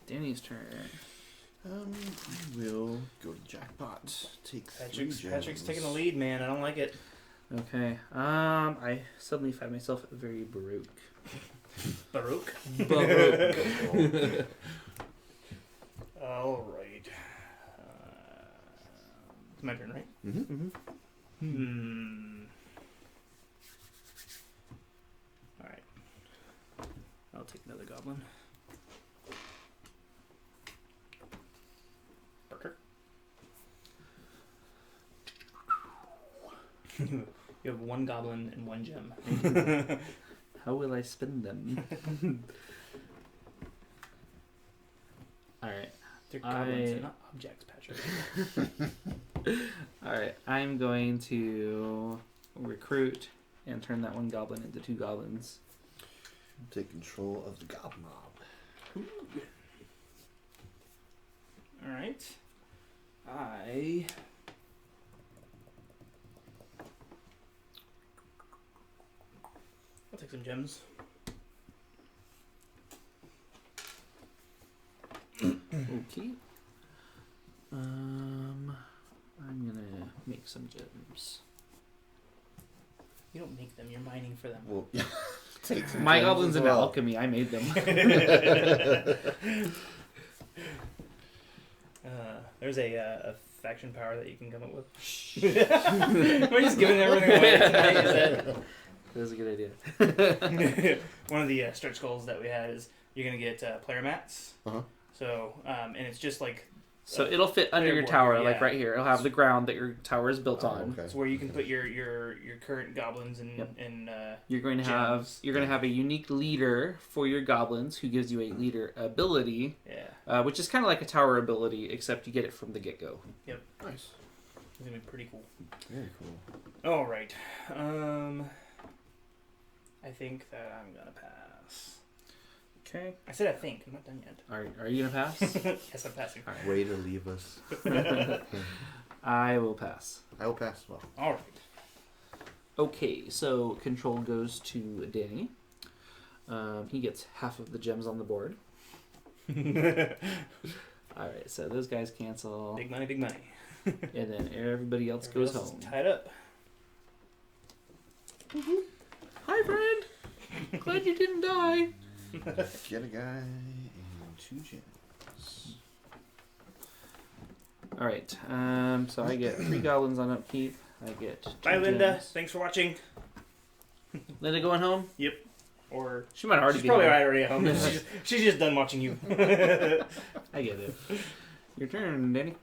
Danny's turn. I will go to jackpot. Take 3 gems. Patrick's taking the lead, man. I don't like it. Okay. I suddenly find myself very baroque. Baruch. Baroque. All right. It's my turn, right? Mm-hmm. All right. I'll take another goblin. Barker. You have 1 goblin and 1 gem. How will I spend them? Alright. They're goblins, they're not objects, Patrick. Alright. I'm going to recruit and turn that 1 goblin into 2 goblins. Take control of the goblin. All right. I'll take some gems. Okay. I'm gonna make some gems. You don't make them, you're mining for them. Well, yeah. Take some My gems goblins as in well. alchemy, I made them. There's a faction power that you can come up with. We're just giving everything away tonight. Is that... That was a good idea. One of the stretch goals that we had is you're going to get player mats. Uh-huh. So, and it's just like... So it'll fit under your Board, tower, yeah. like right here. It'll have the ground that your tower is built on. Okay. It's where you can put your current goblins and... Yep. and You're going to gems. have a unique leader for your goblins who gives you a leader ability, yeah. which is kind of like a tower ability, except you get it from the get-go. Nice. It's going to be pretty cool. Very cool. All right. I think that I'm going to pass. Okay. I said I think. I'm not done yet. Are you gonna pass? Yes, I'm passing. All right. Way to leave us. I will pass. I will pass as well. All right. Okay, so control goes to Danny. He gets half of the gems on the board. All right, so those guys cancel, Big money, big money. and then everybody else goes Everybody else home. is tied up. Hi, friend. Glad you didn't die. Get a guy and 2 gems. All right. So I get 3 goblins on upkeep. I get 2 Bye, Linda. gems. Thanks for watching. Linda going home? Yep. Or She might already she's be probably home. already at home. she's just done watching you. I get it. Your turn, Danny.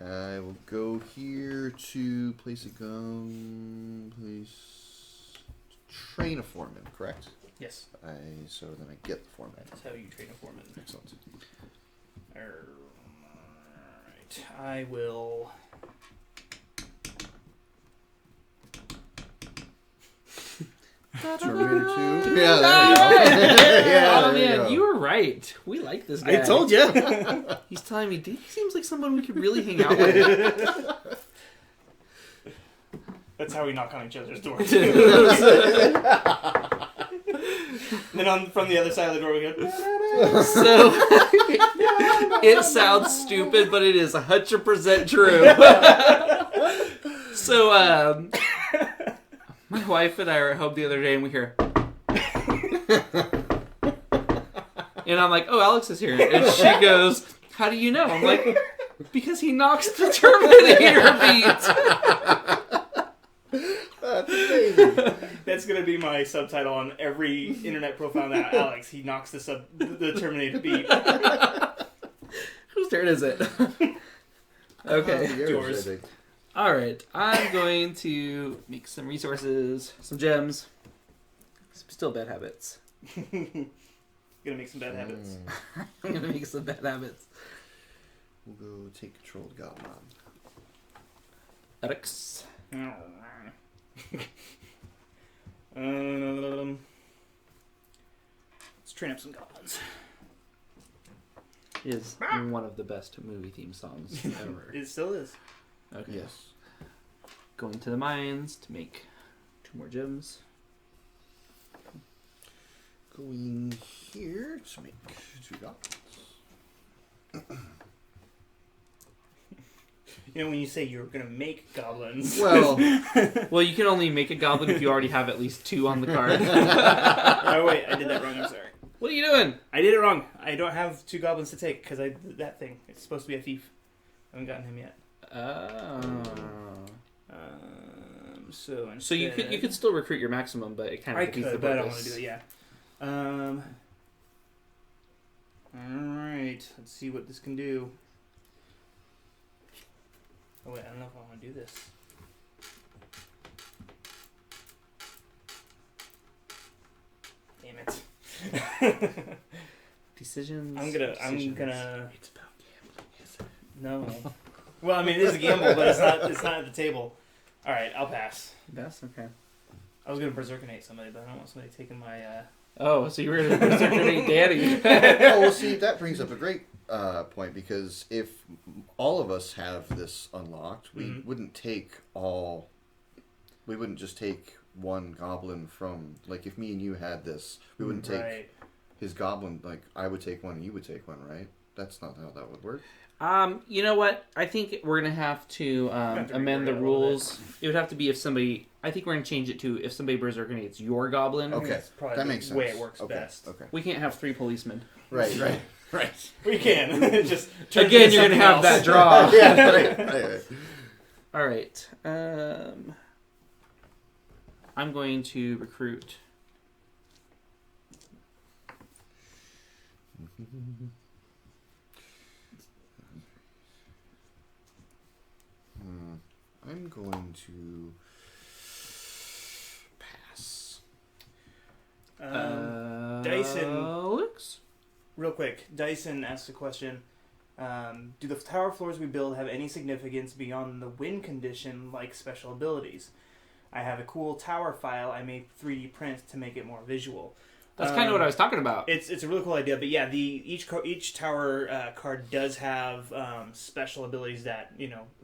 I will go here to place a gun. Train a foreman, correct? Yes. So then I get the foreman. That's how you train a foreman. Excellent. Alright. I will. Terminator 2. Yeah, there you go. Oh there man, go. you were right. We like this guy. I told you. He's telling me, Danny seems like someone we could really hang out with. That's how we knock on each other's doors. Then from the other side of the door we go. So it sounds stupid, but it is 100% true. So my wife and I were at home the other day, and we hear, and I'm like, "Oh, Alex is here," and she goes, "How do you know?" I'm like, "Because he knocks the Terminator beat." That's amazing. That's gonna be my subtitle on every internet profile now. Alex, he knocks the Terminator beat. Whose turn is it? Okay. Yours. All right. I'm going to make some resources, some gems, still bad habits. Gonna make some bad habits. I'm gonna make some bad habits. We'll go take control of Goblin. Abraxus. Let's train up some goblins. Is one of the best movie theme songs ever. It still is. Okay. Yes. Going to the mines to make 2 more gems. Going here to make 2 goblins. You know, when you say you're gonna make goblins. Well, Well, you can only make a goblin if you already have at least 2 on the card. Oh wait, I did that wrong. I'm sorry. What are you doing? I did it wrong. I don't have 2 goblins to take because I did that thing. It's supposed to be a thief. I haven't gotten him yet. Oh. So instead, So you could still recruit your maximum, but it kind of I defeats the could, but I don't want purpose. to do it. Yeah. All right. Let's see what this can do. Oh wait, I don't know if I want to do this. Damn it. Decisions. I'm gonna. it's about gambling, isn't it? No. Well, I mean, it is a gamble, but it's not. It's not at the table. All right, I'll pass. That's okay. I was gonna berserkinate somebody, but I don't want somebody taking my. Oh, so you were going to berserkinate Daddy. Oh, well, see, that brings up a great point, because if all of us have this unlocked, we wouldn't take all. We wouldn't just take one goblin from, like, if me and you had this, we wouldn't take his goblin. Like, I would take one and you would take one, right? That's not how that would work. You know what? I think we're going to have to amend the rules. It would have to be if somebody... I think we're going to change it to if somebody berserkinates your goblin. Okay, probably that makes the way sense. it works Okay, best. Okay. We can't have 3 policemen. Right. We can. Just turn Again, into you're going to something have else. that draw. Yeah, right. All right. I'm going to recruit... I'm going to pass. Dyson, Alex? real quick. Dyson asked a question. Do the tower floors we build have any significance beyond the win condition, like special abilities? I have a cool tower file I made 3D print to make it more visual. That's kind of what I was talking about. It's a really cool idea, but yeah, each tower card does have special abilities that,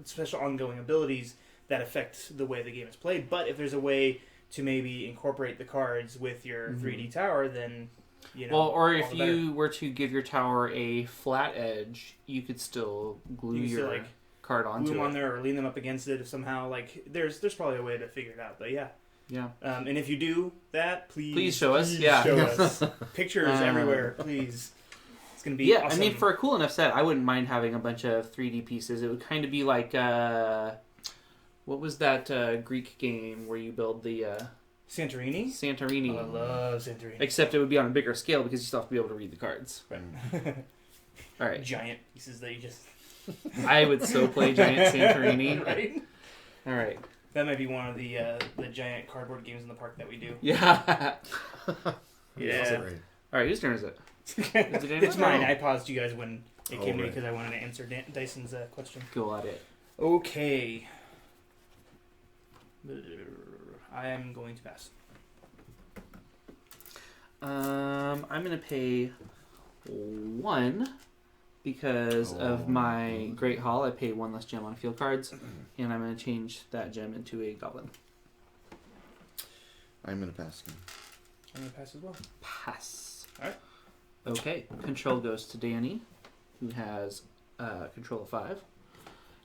special ongoing abilities that affect the way the game is played. But if there's a way to maybe incorporate the cards with your 3D tower, then Well, or if all the better. you were to give your tower a flat edge, you could still glue You can your still, card glue onto them it. on there or lean them up against it if somehow. There's probably a way to figure it out, but yeah. Yeah. And if you do that, please show us. please Yeah. show us. Pictures everywhere, please. It's gonna be awesome. I mean, for a cool enough set, I wouldn't mind having a bunch of 3D pieces. It would kind of be like, what was that Greek game where you build the Santorini. Santorini? Oh, I love Santorini. Except it would be on a bigger scale because you still have to be able to read the cards. Right. All right. Giant pieces that you just. I would so play Giant Santorini. Right. All right. That might be one of the giant cardboard games in the park that we do. Yeah. Yeah. Right. All right. Whose turn is it? It's mine. I paused you guys when it Oh, came to me right. because I wanted to answer Dyson's question. Go at it. Okay. I am going to pass. I'm gonna pay 1 because of my Great Hall, I pay 1 less gem on field cards, and I'm going to change that gem into a Goblin. I'm going to pass again. I'm going to pass as well. Pass. Alright. Okay, control goes to Danny, who has control of 5.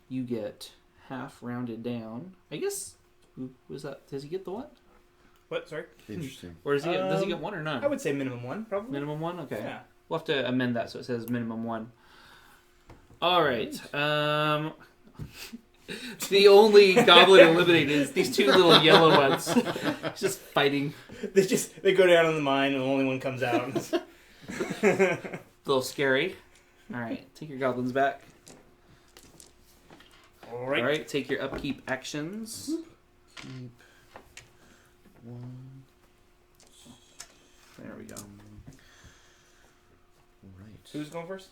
You get half rounded down. I guess, who was that? Does he get the what? What? Sorry? Interesting. Or does he get 1 or none? I would say minimum 1, probably. Minimum 1? Okay. Yeah. We'll have to amend that so it says minimum 1. All right. The only goblin eliminated is these 2 little yellow ones. Just fighting. They go down in the mine and the only one comes out. A little scary. All right. Take your goblins back. All right. All right. Take your upkeep actions. Keep 1. There we go. Right. Who's going first?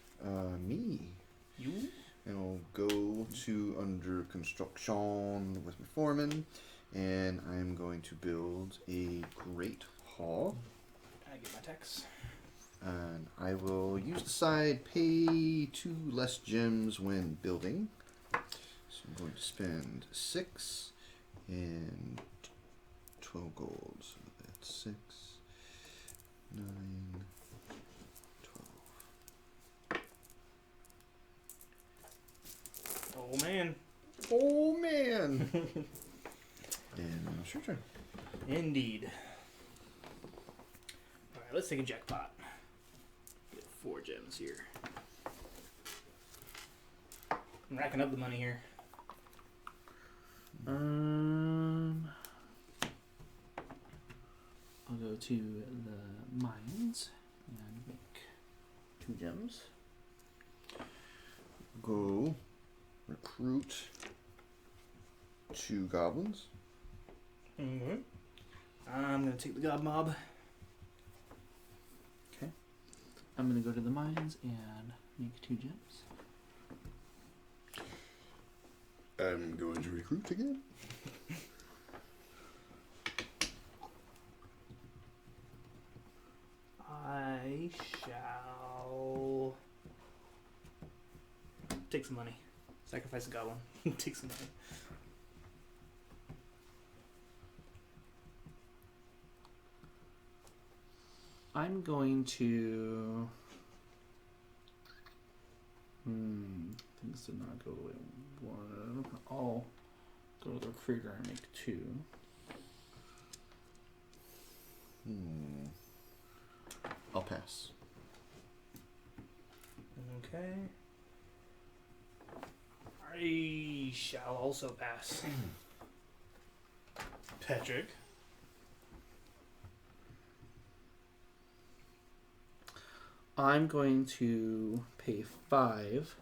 Me. You? And I'll go to under construction with my foreman, and I'm going to build a great hall. I get my tax. And I will use the side, pay 2 less gems when building. So I'm going to spend 6 and 12 gold. So that's 6, 9, 12. Oh, man. Oh man! And it's your turn. Indeed. All right, let's take a jackpot. Get 4 gems here. I'm racking up the money here. I'll go to the mines and make 2 gems. Go recruit 2 goblins. Mm-hmm. I'm going to take the God Mob. Okay. I'm going to go to the mines and make 2 gems. I'm going to recruit again. I shall take some money. Sacrifice a goblin. Take some money. I'm going to... Things did not go the way I wanted. I'll go to the recruiter and make 2. I'll pass. Okay. I shall also pass. Patrick. I'm going to pay 5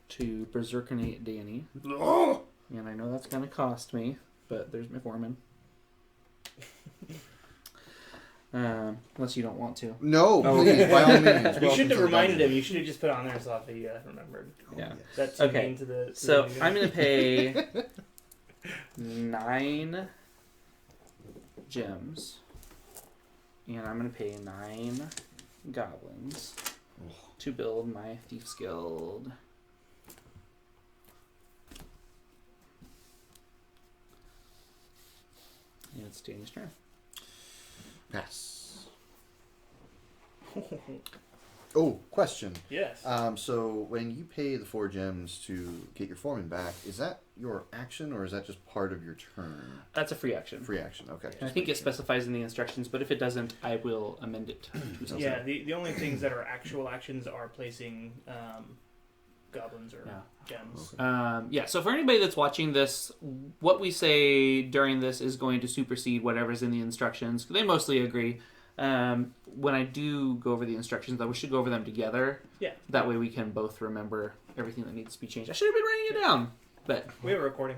to Berserkinate Danny. Oh! And I know that's going to cost me, but there's my foreman. Unless you don't want to. No, Oh, please, okay. by all means. You should have reminded him. You should have just put it on there so that he remembered. Yeah. That's Okay. mean to the. So the I'm going to pay 9 gems. And I'm going to pay 9 goblins to build my Thief's Guild. And it's Danny's turn. Pass. Oh, question. Yes. So when you pay the 4 gems to get your foreman back, is that your action or is that just part of your turn? That's a free action. Free action, okay. And I think it specifies in the instructions, but if it doesn't, I will amend it to something. Yeah. The only things that are actual actions are placing goblins or gems. Yeah, so for anybody that's watching this, what we say during this is going to supersede whatever's in the instructions. They mostly agree. When I do go over the instructions, though, we should go over them together. Yeah. That way we can both remember everything that needs to be changed. I should have been writing it down, but We have a recording.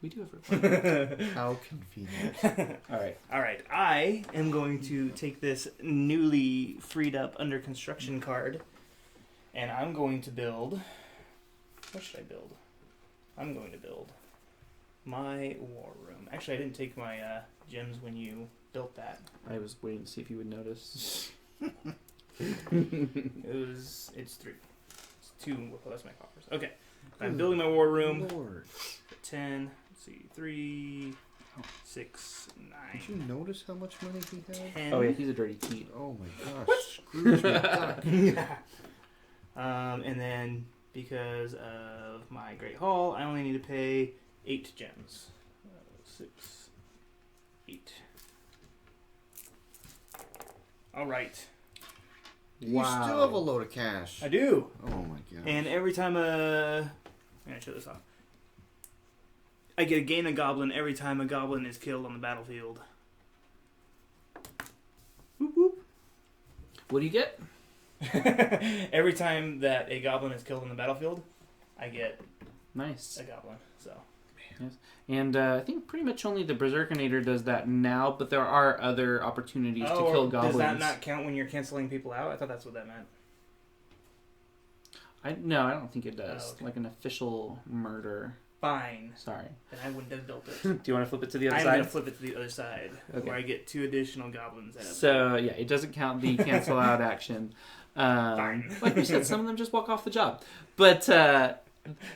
we do have a recording. How convenient. All right. All right. I am going to take this newly freed up under construction card, and I'm going to build. What should I build? I'm going to build my war room. Actually, I didn't take my gems when you built that. I was waiting to see if you would notice. It's 3. 2. Oh, that's my coffers. Okay. I'm building my war room. Lord. 10. Let's see. 3, 6, 9. Did you notice how much money he had? 10. Oh yeah, he's a dirty cheat. Oh my gosh. Scrooge McDuck. And then because of my Great Hall, I only need to pay 8 gems. 6, 8. All right. You still have a load of cash. I do. Oh my god. And every time I'm gonna show this off. I get a gain a goblin every time a goblin is killed on the battlefield. Whoop whoop. What do you get? Every time that a goblin is killed on the battlefield, I get Nice. a goblin. So And I think pretty much only the Berserkinator does that now, but there are other opportunities to kill goblins. Does that not count when you're canceling people out? I thought that's what that meant. No, I don't think it does. Oh, okay. Like an official murder. Fine. Sorry. Then I wouldn't have built it. Do you want to flip it to the other I'm side? going to flip it to the other side, Okay. where I get 2 additional goblins. So, yeah, it doesn't count the cancel out action. Fine. Like we said, some of them just walk off the job. But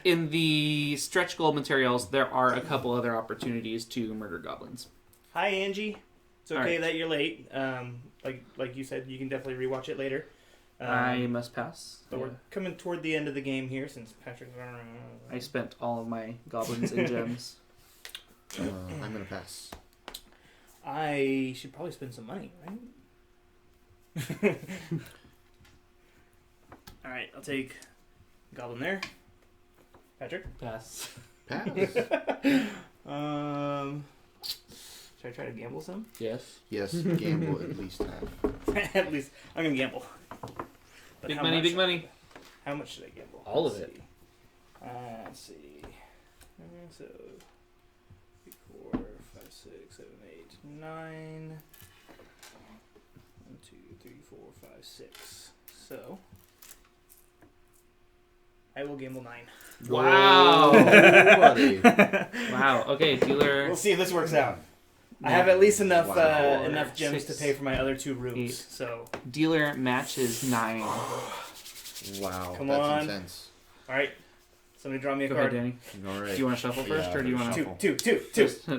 in the stretch goal materials, there are a couple other opportunities to murder goblins. Hi, Angie. It's okay Alright. that you're late. Like you said, you can definitely rewatch it later. I must pass. But Yeah. we're coming toward the end of the game here, since Patrick's... I spent all of my goblins and gems. I'm gonna pass. I should probably spend some money, right? Alright, I'll take Goblin there. Patrick? Pass. Pass. Should I try to gamble some? Yes. Yes, gamble at least half. At least, I'm going to gamble. But Big how money, much- big money. How much should I gamble? All of Let's it. see. Let's see. So, 3, 4, 5, 6, 7, 8, 9. 1, 2, 3, 4, 5, 6. So, I will gamble 9. Wow. Buddy. Wow. Okay, dealer. We'll see if this works out. I have at least enough Wow. enough gems 6, to pay for my other 2 rooms. 8. So, Dealer matches 9. Wow. Come that's on. intense. all right. Somebody draw me a Go card. ahead, Danny. All right. Do you want to shuffle first, Yeah, or do you want to? shuffle. Two.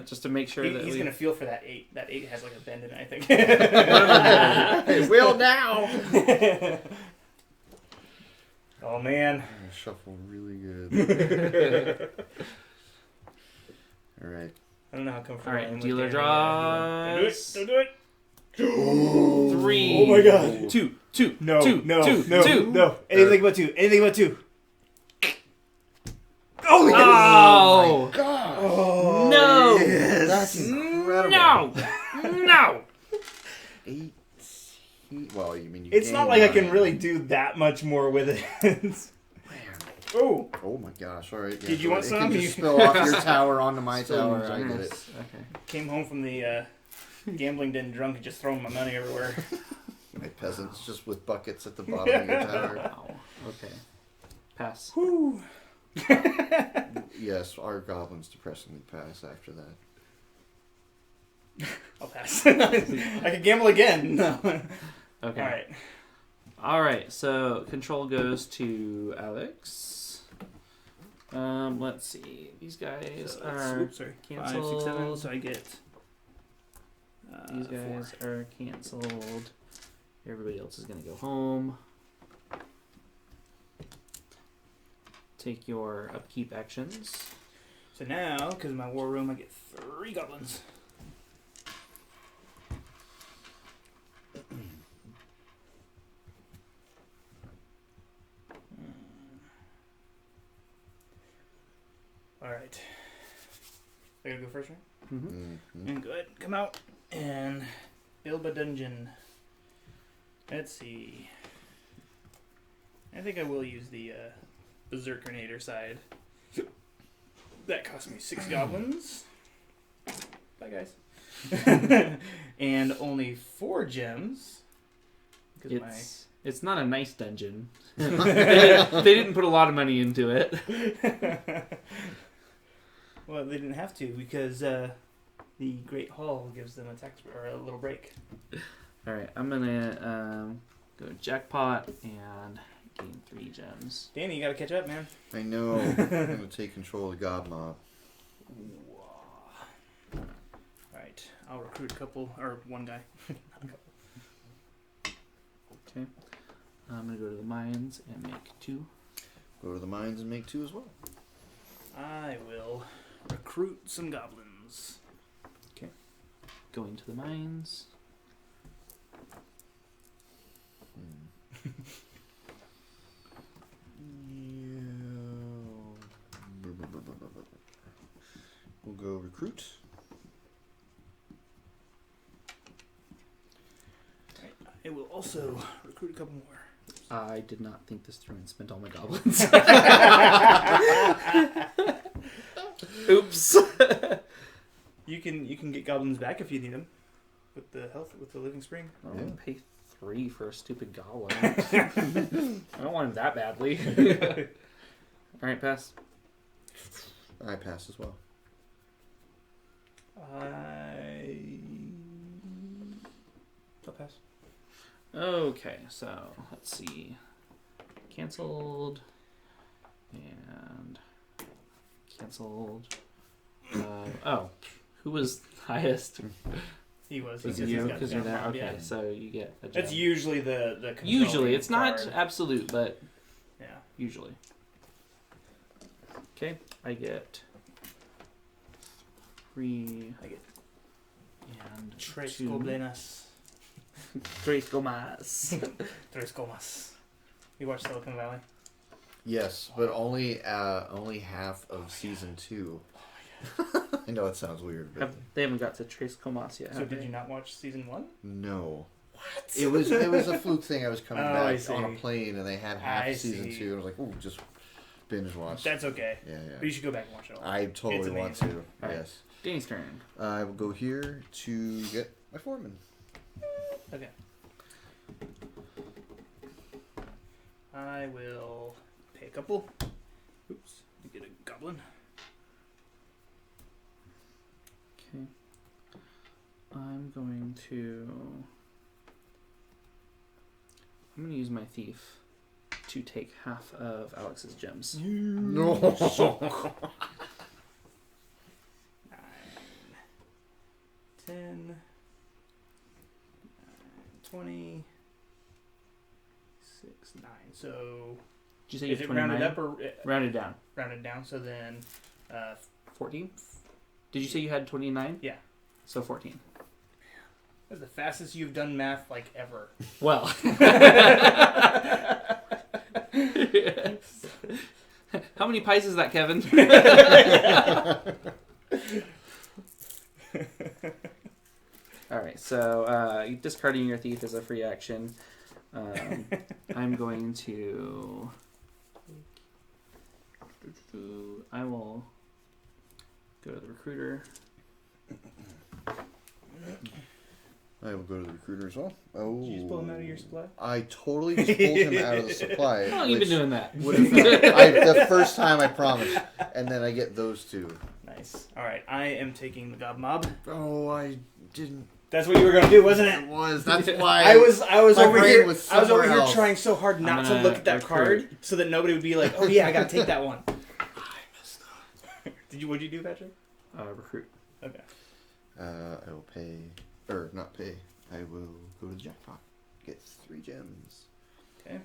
Just to make sure that He's we... gonna feel for that 8. That 8 has like a bend in it, I think. Hey, will now. Oh man. I'm gonna shuffle really good. All right. I don't know how comfortable All I right, am with dealer Danny. draws. Don't do it. 3. Oh my God. 2. 2. No. 2. No. 2. No. 2. No. Anything but 2. Anything but 2. Oh yes. Oh. God. Oh, No. yes. That's incredible. No. No. 18. Well, you mean you It's gain not like I 9. can really do that much more with it. Man. Oh. Oh my gosh! All right. Yeah, Did you so want it some? Can You- just spill off your tower onto my So tower. I get generous. it. Okay. Came home from the gambling den drunk and just throwing my money everywhere. My peasants just with buckets at the bottom of your tower. Wow. Okay. Pass. Whew. Yes, our goblins depressingly pass after that. I'll pass. I could gamble again. No. Okay. All right. All right. So control goes to Alex. Let's see. These guys So are oops, sorry. 5, 6, 7. canceled. So I get. These guys are canceled. Everybody else is gonna go home. Take your upkeep actions. So now, because of my war room, I get 3 goblins. All right. I gotta go first, right? Mm-hmm. Mhm. Good. Come out and build a dungeon. Let's see. I think I will use the Berserkinator side. That cost me 6 goblins. Bye, guys. And only 4 gems. Because It's not a nice dungeon. They didn't put a lot of money into it. Well, they didn't have to because the Great Hall gives them a tax or a little break. All right, I'm gonna go jackpot and taking 3 gems. Danny, you gotta catch up, man. I know. I'm gonna take control of the God Mob. Alright, I'll recruit a couple, or one guy. Not a couple. Okay. I'm going to go to the mines and make 2. Go to the mines and make 2 as well. I will recruit some goblins. Going to the mines. We'll go recruit. I will also recruit a couple more. I did not think this through and spent all my goblins. Oops. You can get goblins back if you need them. With the living spring. I don't want to pay 3 for a stupid goblin. I don't want him that badly. Alright, pass. I pass as well. I'll pass. Okay, so let's see. Cancelled. And cancelled. Who was highest? He was. Was He you? got Because you're there. mob, Okay, yeah. so you get a gem. That's usually the controlling Usually, it's not card. absolute, but Yeah. usually. Okay, I get 3 I get and Tres 2. goblinas. 3 gomas. Tres gomas. You watch Silicon Valley? Yes, but only half of season 2. I know it sounds weird, but They haven't got to Tres Comas yet. So have did they? you not watch season 1? no. What? It was a fluke thing. I was coming Oh, I back see. on a plane, and they had half I season see. 2. And I was like, "Ooh, just binge watch." That's okay. Yeah, But you yeah. should go back and watch it all. I totally It's want to. amazing. Alright. Yes. Danny's turn. I will go here to get my foreman. Okay. I will pay a couple. Oops. To get a goblin. Okay. I'm going to use my thief to take half of Alex's gems. No. 9, 10, 9, 20, 6, 9. So Did you say is you it have 29? rounded up or Rounded down. rounded down? So then 14? Did you say you had 29? Yeah. So 14. that's the fastest you've done math like ever. Well. How many pies is that, Kevin? Alright, so discarding your thief is a free action. I'm going to... I will go to the recruiter. I will go to the recruiter as well. Oh. Did you just pull him out of your supply? I totally just pulled him out of the supply. How long have you been doing that? The first time I promised, and then I get those 2. Nice. All right, I am taking the gob mob. Oh, I didn't. That's what you were gonna do, wasn't It it? was. That's why I was my over brain here. was I was over somewhere here else. trying so hard not to gonna look at that recruit. card, so that nobody would be like, "Oh yeah, I gotta take that one." I messed up. What'd you do, Patrick? Recruit. Okay. I will pay, or not pay. I will go to the jackpot. Get 3 gems. Okay.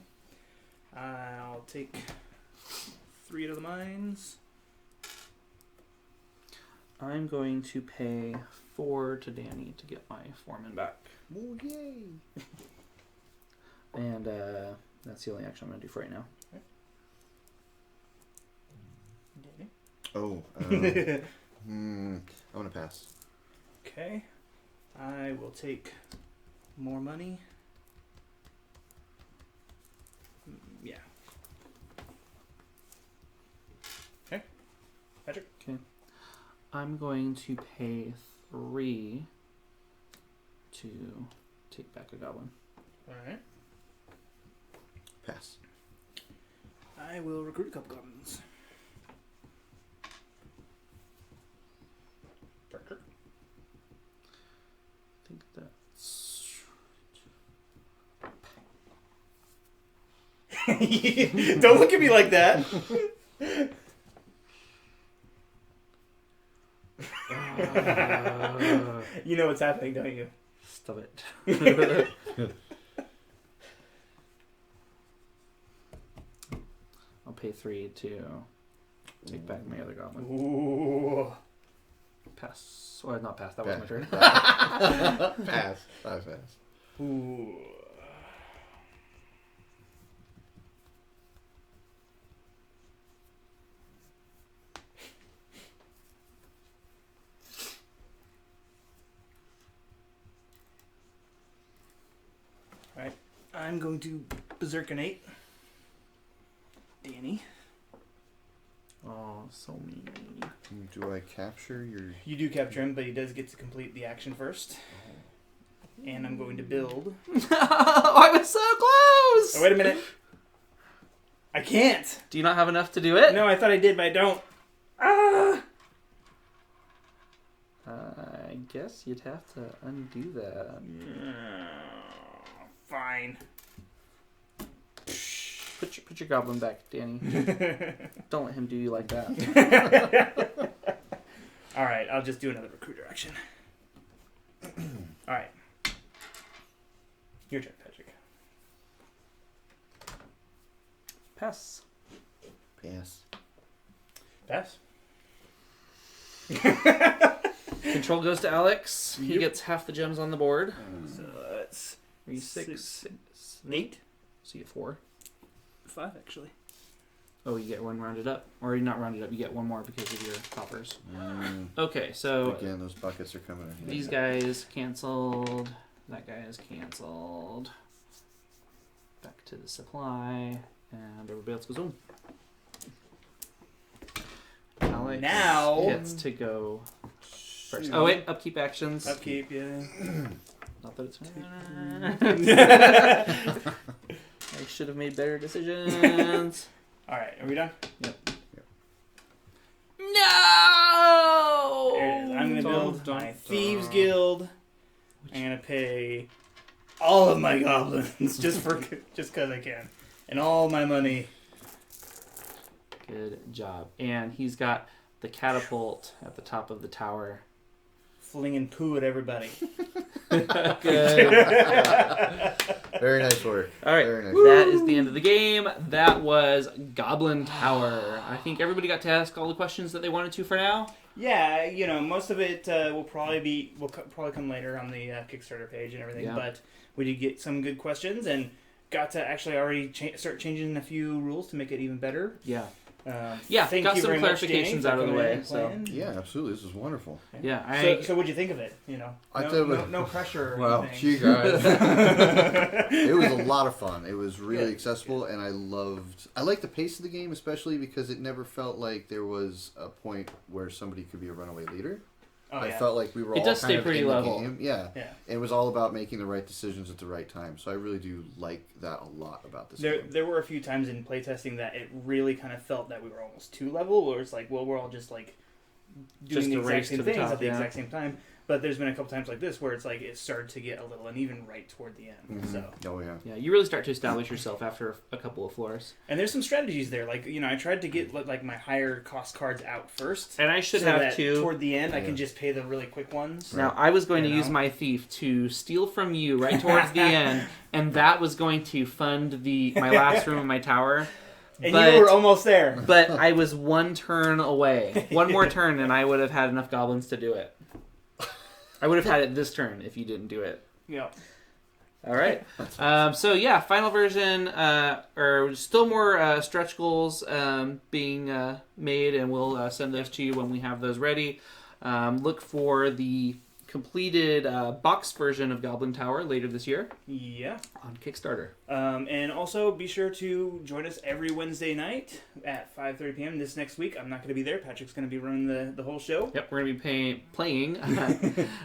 I'll take 3 out of the mines. I'm going to pay 4 to Danny to get my foreman back. Oh yay! And that's the only action I'm going to do for right now. Danny. Oh. I'm gonna pass. Okay. I will take more money. Yeah. Okay. Patrick. Okay. I'm going to pay 3 to take back a goblin. All right. Pass. I will recruit a couple goblins. Patrick. I think that's... Don't look at me like that. You know what's happening, don't you? Stop it. I'll pay 3 to take back my other goblin. Ooh. Pass. Or not pass. That was my turn. Pass. Pass. Ooh. Alright, I'm going to Berserkinate Danny. Oh, so mean. Do I capture your... You do capture him, but he does get to complete the action first. And I'm going to build. I was so close! Oh, wait a minute. I can't. Do you not have enough to do it? No, I thought I did, but I don't. Ah! I guess you'd have to undo that. Fine. Put your goblin back, Danny. Don't let him do you like that. Alright, I'll just do another recruiter action. Alright. Your turn, Patrick. Pass. Pass. Pass. Control goes to Alex. He Yep. gets half the gems on the board. So that's 3, 6, 6. 8, So you get 4. 5 actually. Oh, you get one rounded up. Or you're not rounded up, you get one more because of your coppers. Mm. Okay, so Again, those buckets are coming in. these guys canceled. That guy is canceled. Back to the supply. And everybody else goes home. Alex Now- gets to go first. Oh wait, upkeep actions. Upkeep, yeah. Not that it's I should have made better decisions. Alright, are we done? No! There it is. I'm going to Dun, build dun, my dun. Thieves Guild. I'm going to pay all of my goblins just because I can. And all my money. Good job. And he's got the catapult at the top of the tower. Flinging poo at everybody. Good. Very nice work. All right, Very nice. that is the end of the game. That was Goblin Tower. I think everybody got to ask all the questions that they wanted to for now. Yeah, you know, most of it will probably come later on the Kickstarter page and everything. Yeah. But we did get some good questions and got to actually already start changing a few rules to make it even better. Yeah. Yeah, got some clarifications out of the way. So Yeah, absolutely. This is wonderful. yeah, So what'd you think of it? You know, I thought no pressure or Well, anything. gee, guys. It was a lot of fun. It was really Good. accessible, and I liked the pace of the game, especially because it never felt like there was a point where somebody could be a runaway leader. Oh, I yeah. felt like we were It all does kind stay of pretty in level. the game. Yeah. Yeah. It was all about making the right decisions at the right time. So I really do like that a lot about this game. There were a few times in playtesting that it really kind of felt that we were almost too level, where it's like, well, we're all just like Just doing the a race exact same to the things top, at the yeah. exact same time. But there's been a couple times like this where it's like it started to get a little uneven right toward the end. Mhm. So, Oh, yeah. yeah, you really start to establish yourself after a couple of floors. and there's some strategies there. Like, you know, I tried to get like my higher cost cards out first, And I should so have that to. toward the end I Yeah. can just pay the really quick ones. Now, I was going to You use know? my thief to steal from you right towards the end, and that was going to fund my last room in my tower. And but, you were almost there. But I was one turn away. One more turn, and I would have had enough goblins to do it. I would have had it this turn if you didn't do it. Yeah. All right. So yeah, final version, or still more stretch goals being made, and we'll send those to you when we have those ready. Look for the completed box version of Goblin Tower later this year Yeah. on Kickstarter. And also be sure to join us every Wednesday night at 5:30 p.m. this next week. I'm not going to be there. Patrick's going to be running the whole show. Yep, we're going to be playing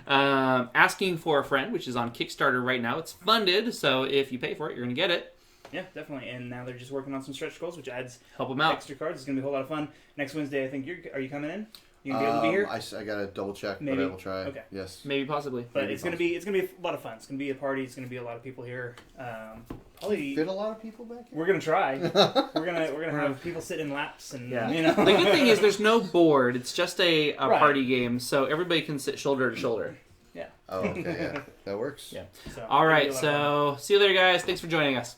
Asking for a Friend, which is on Kickstarter right now. It's funded, so if you pay for it, you're going to get it. Yeah, definitely. And now they're just working on some stretch goals, which adds Help them out. extra cards. It's going to be a whole lot of fun. Next Wednesday, I think are you coming in? You going to be able to be here? I got to double check, Maybe. but I will try. Okay. Yes. Maybe, possibly. But maybe it's gonna be a lot of fun. It's gonna be a party. It's gonna be a lot of people here. Probably Fit a lot of people back here? we're gonna try. We're gonna have people sit in laps and Yeah. you know. The good thing is there's no board. It's just a Right. party game, so everybody can sit shoulder to shoulder. Oh, okay, yeah. That works. Yeah. So, All right, it'll be a lot of fun. so see you later, guys. Thanks for joining us.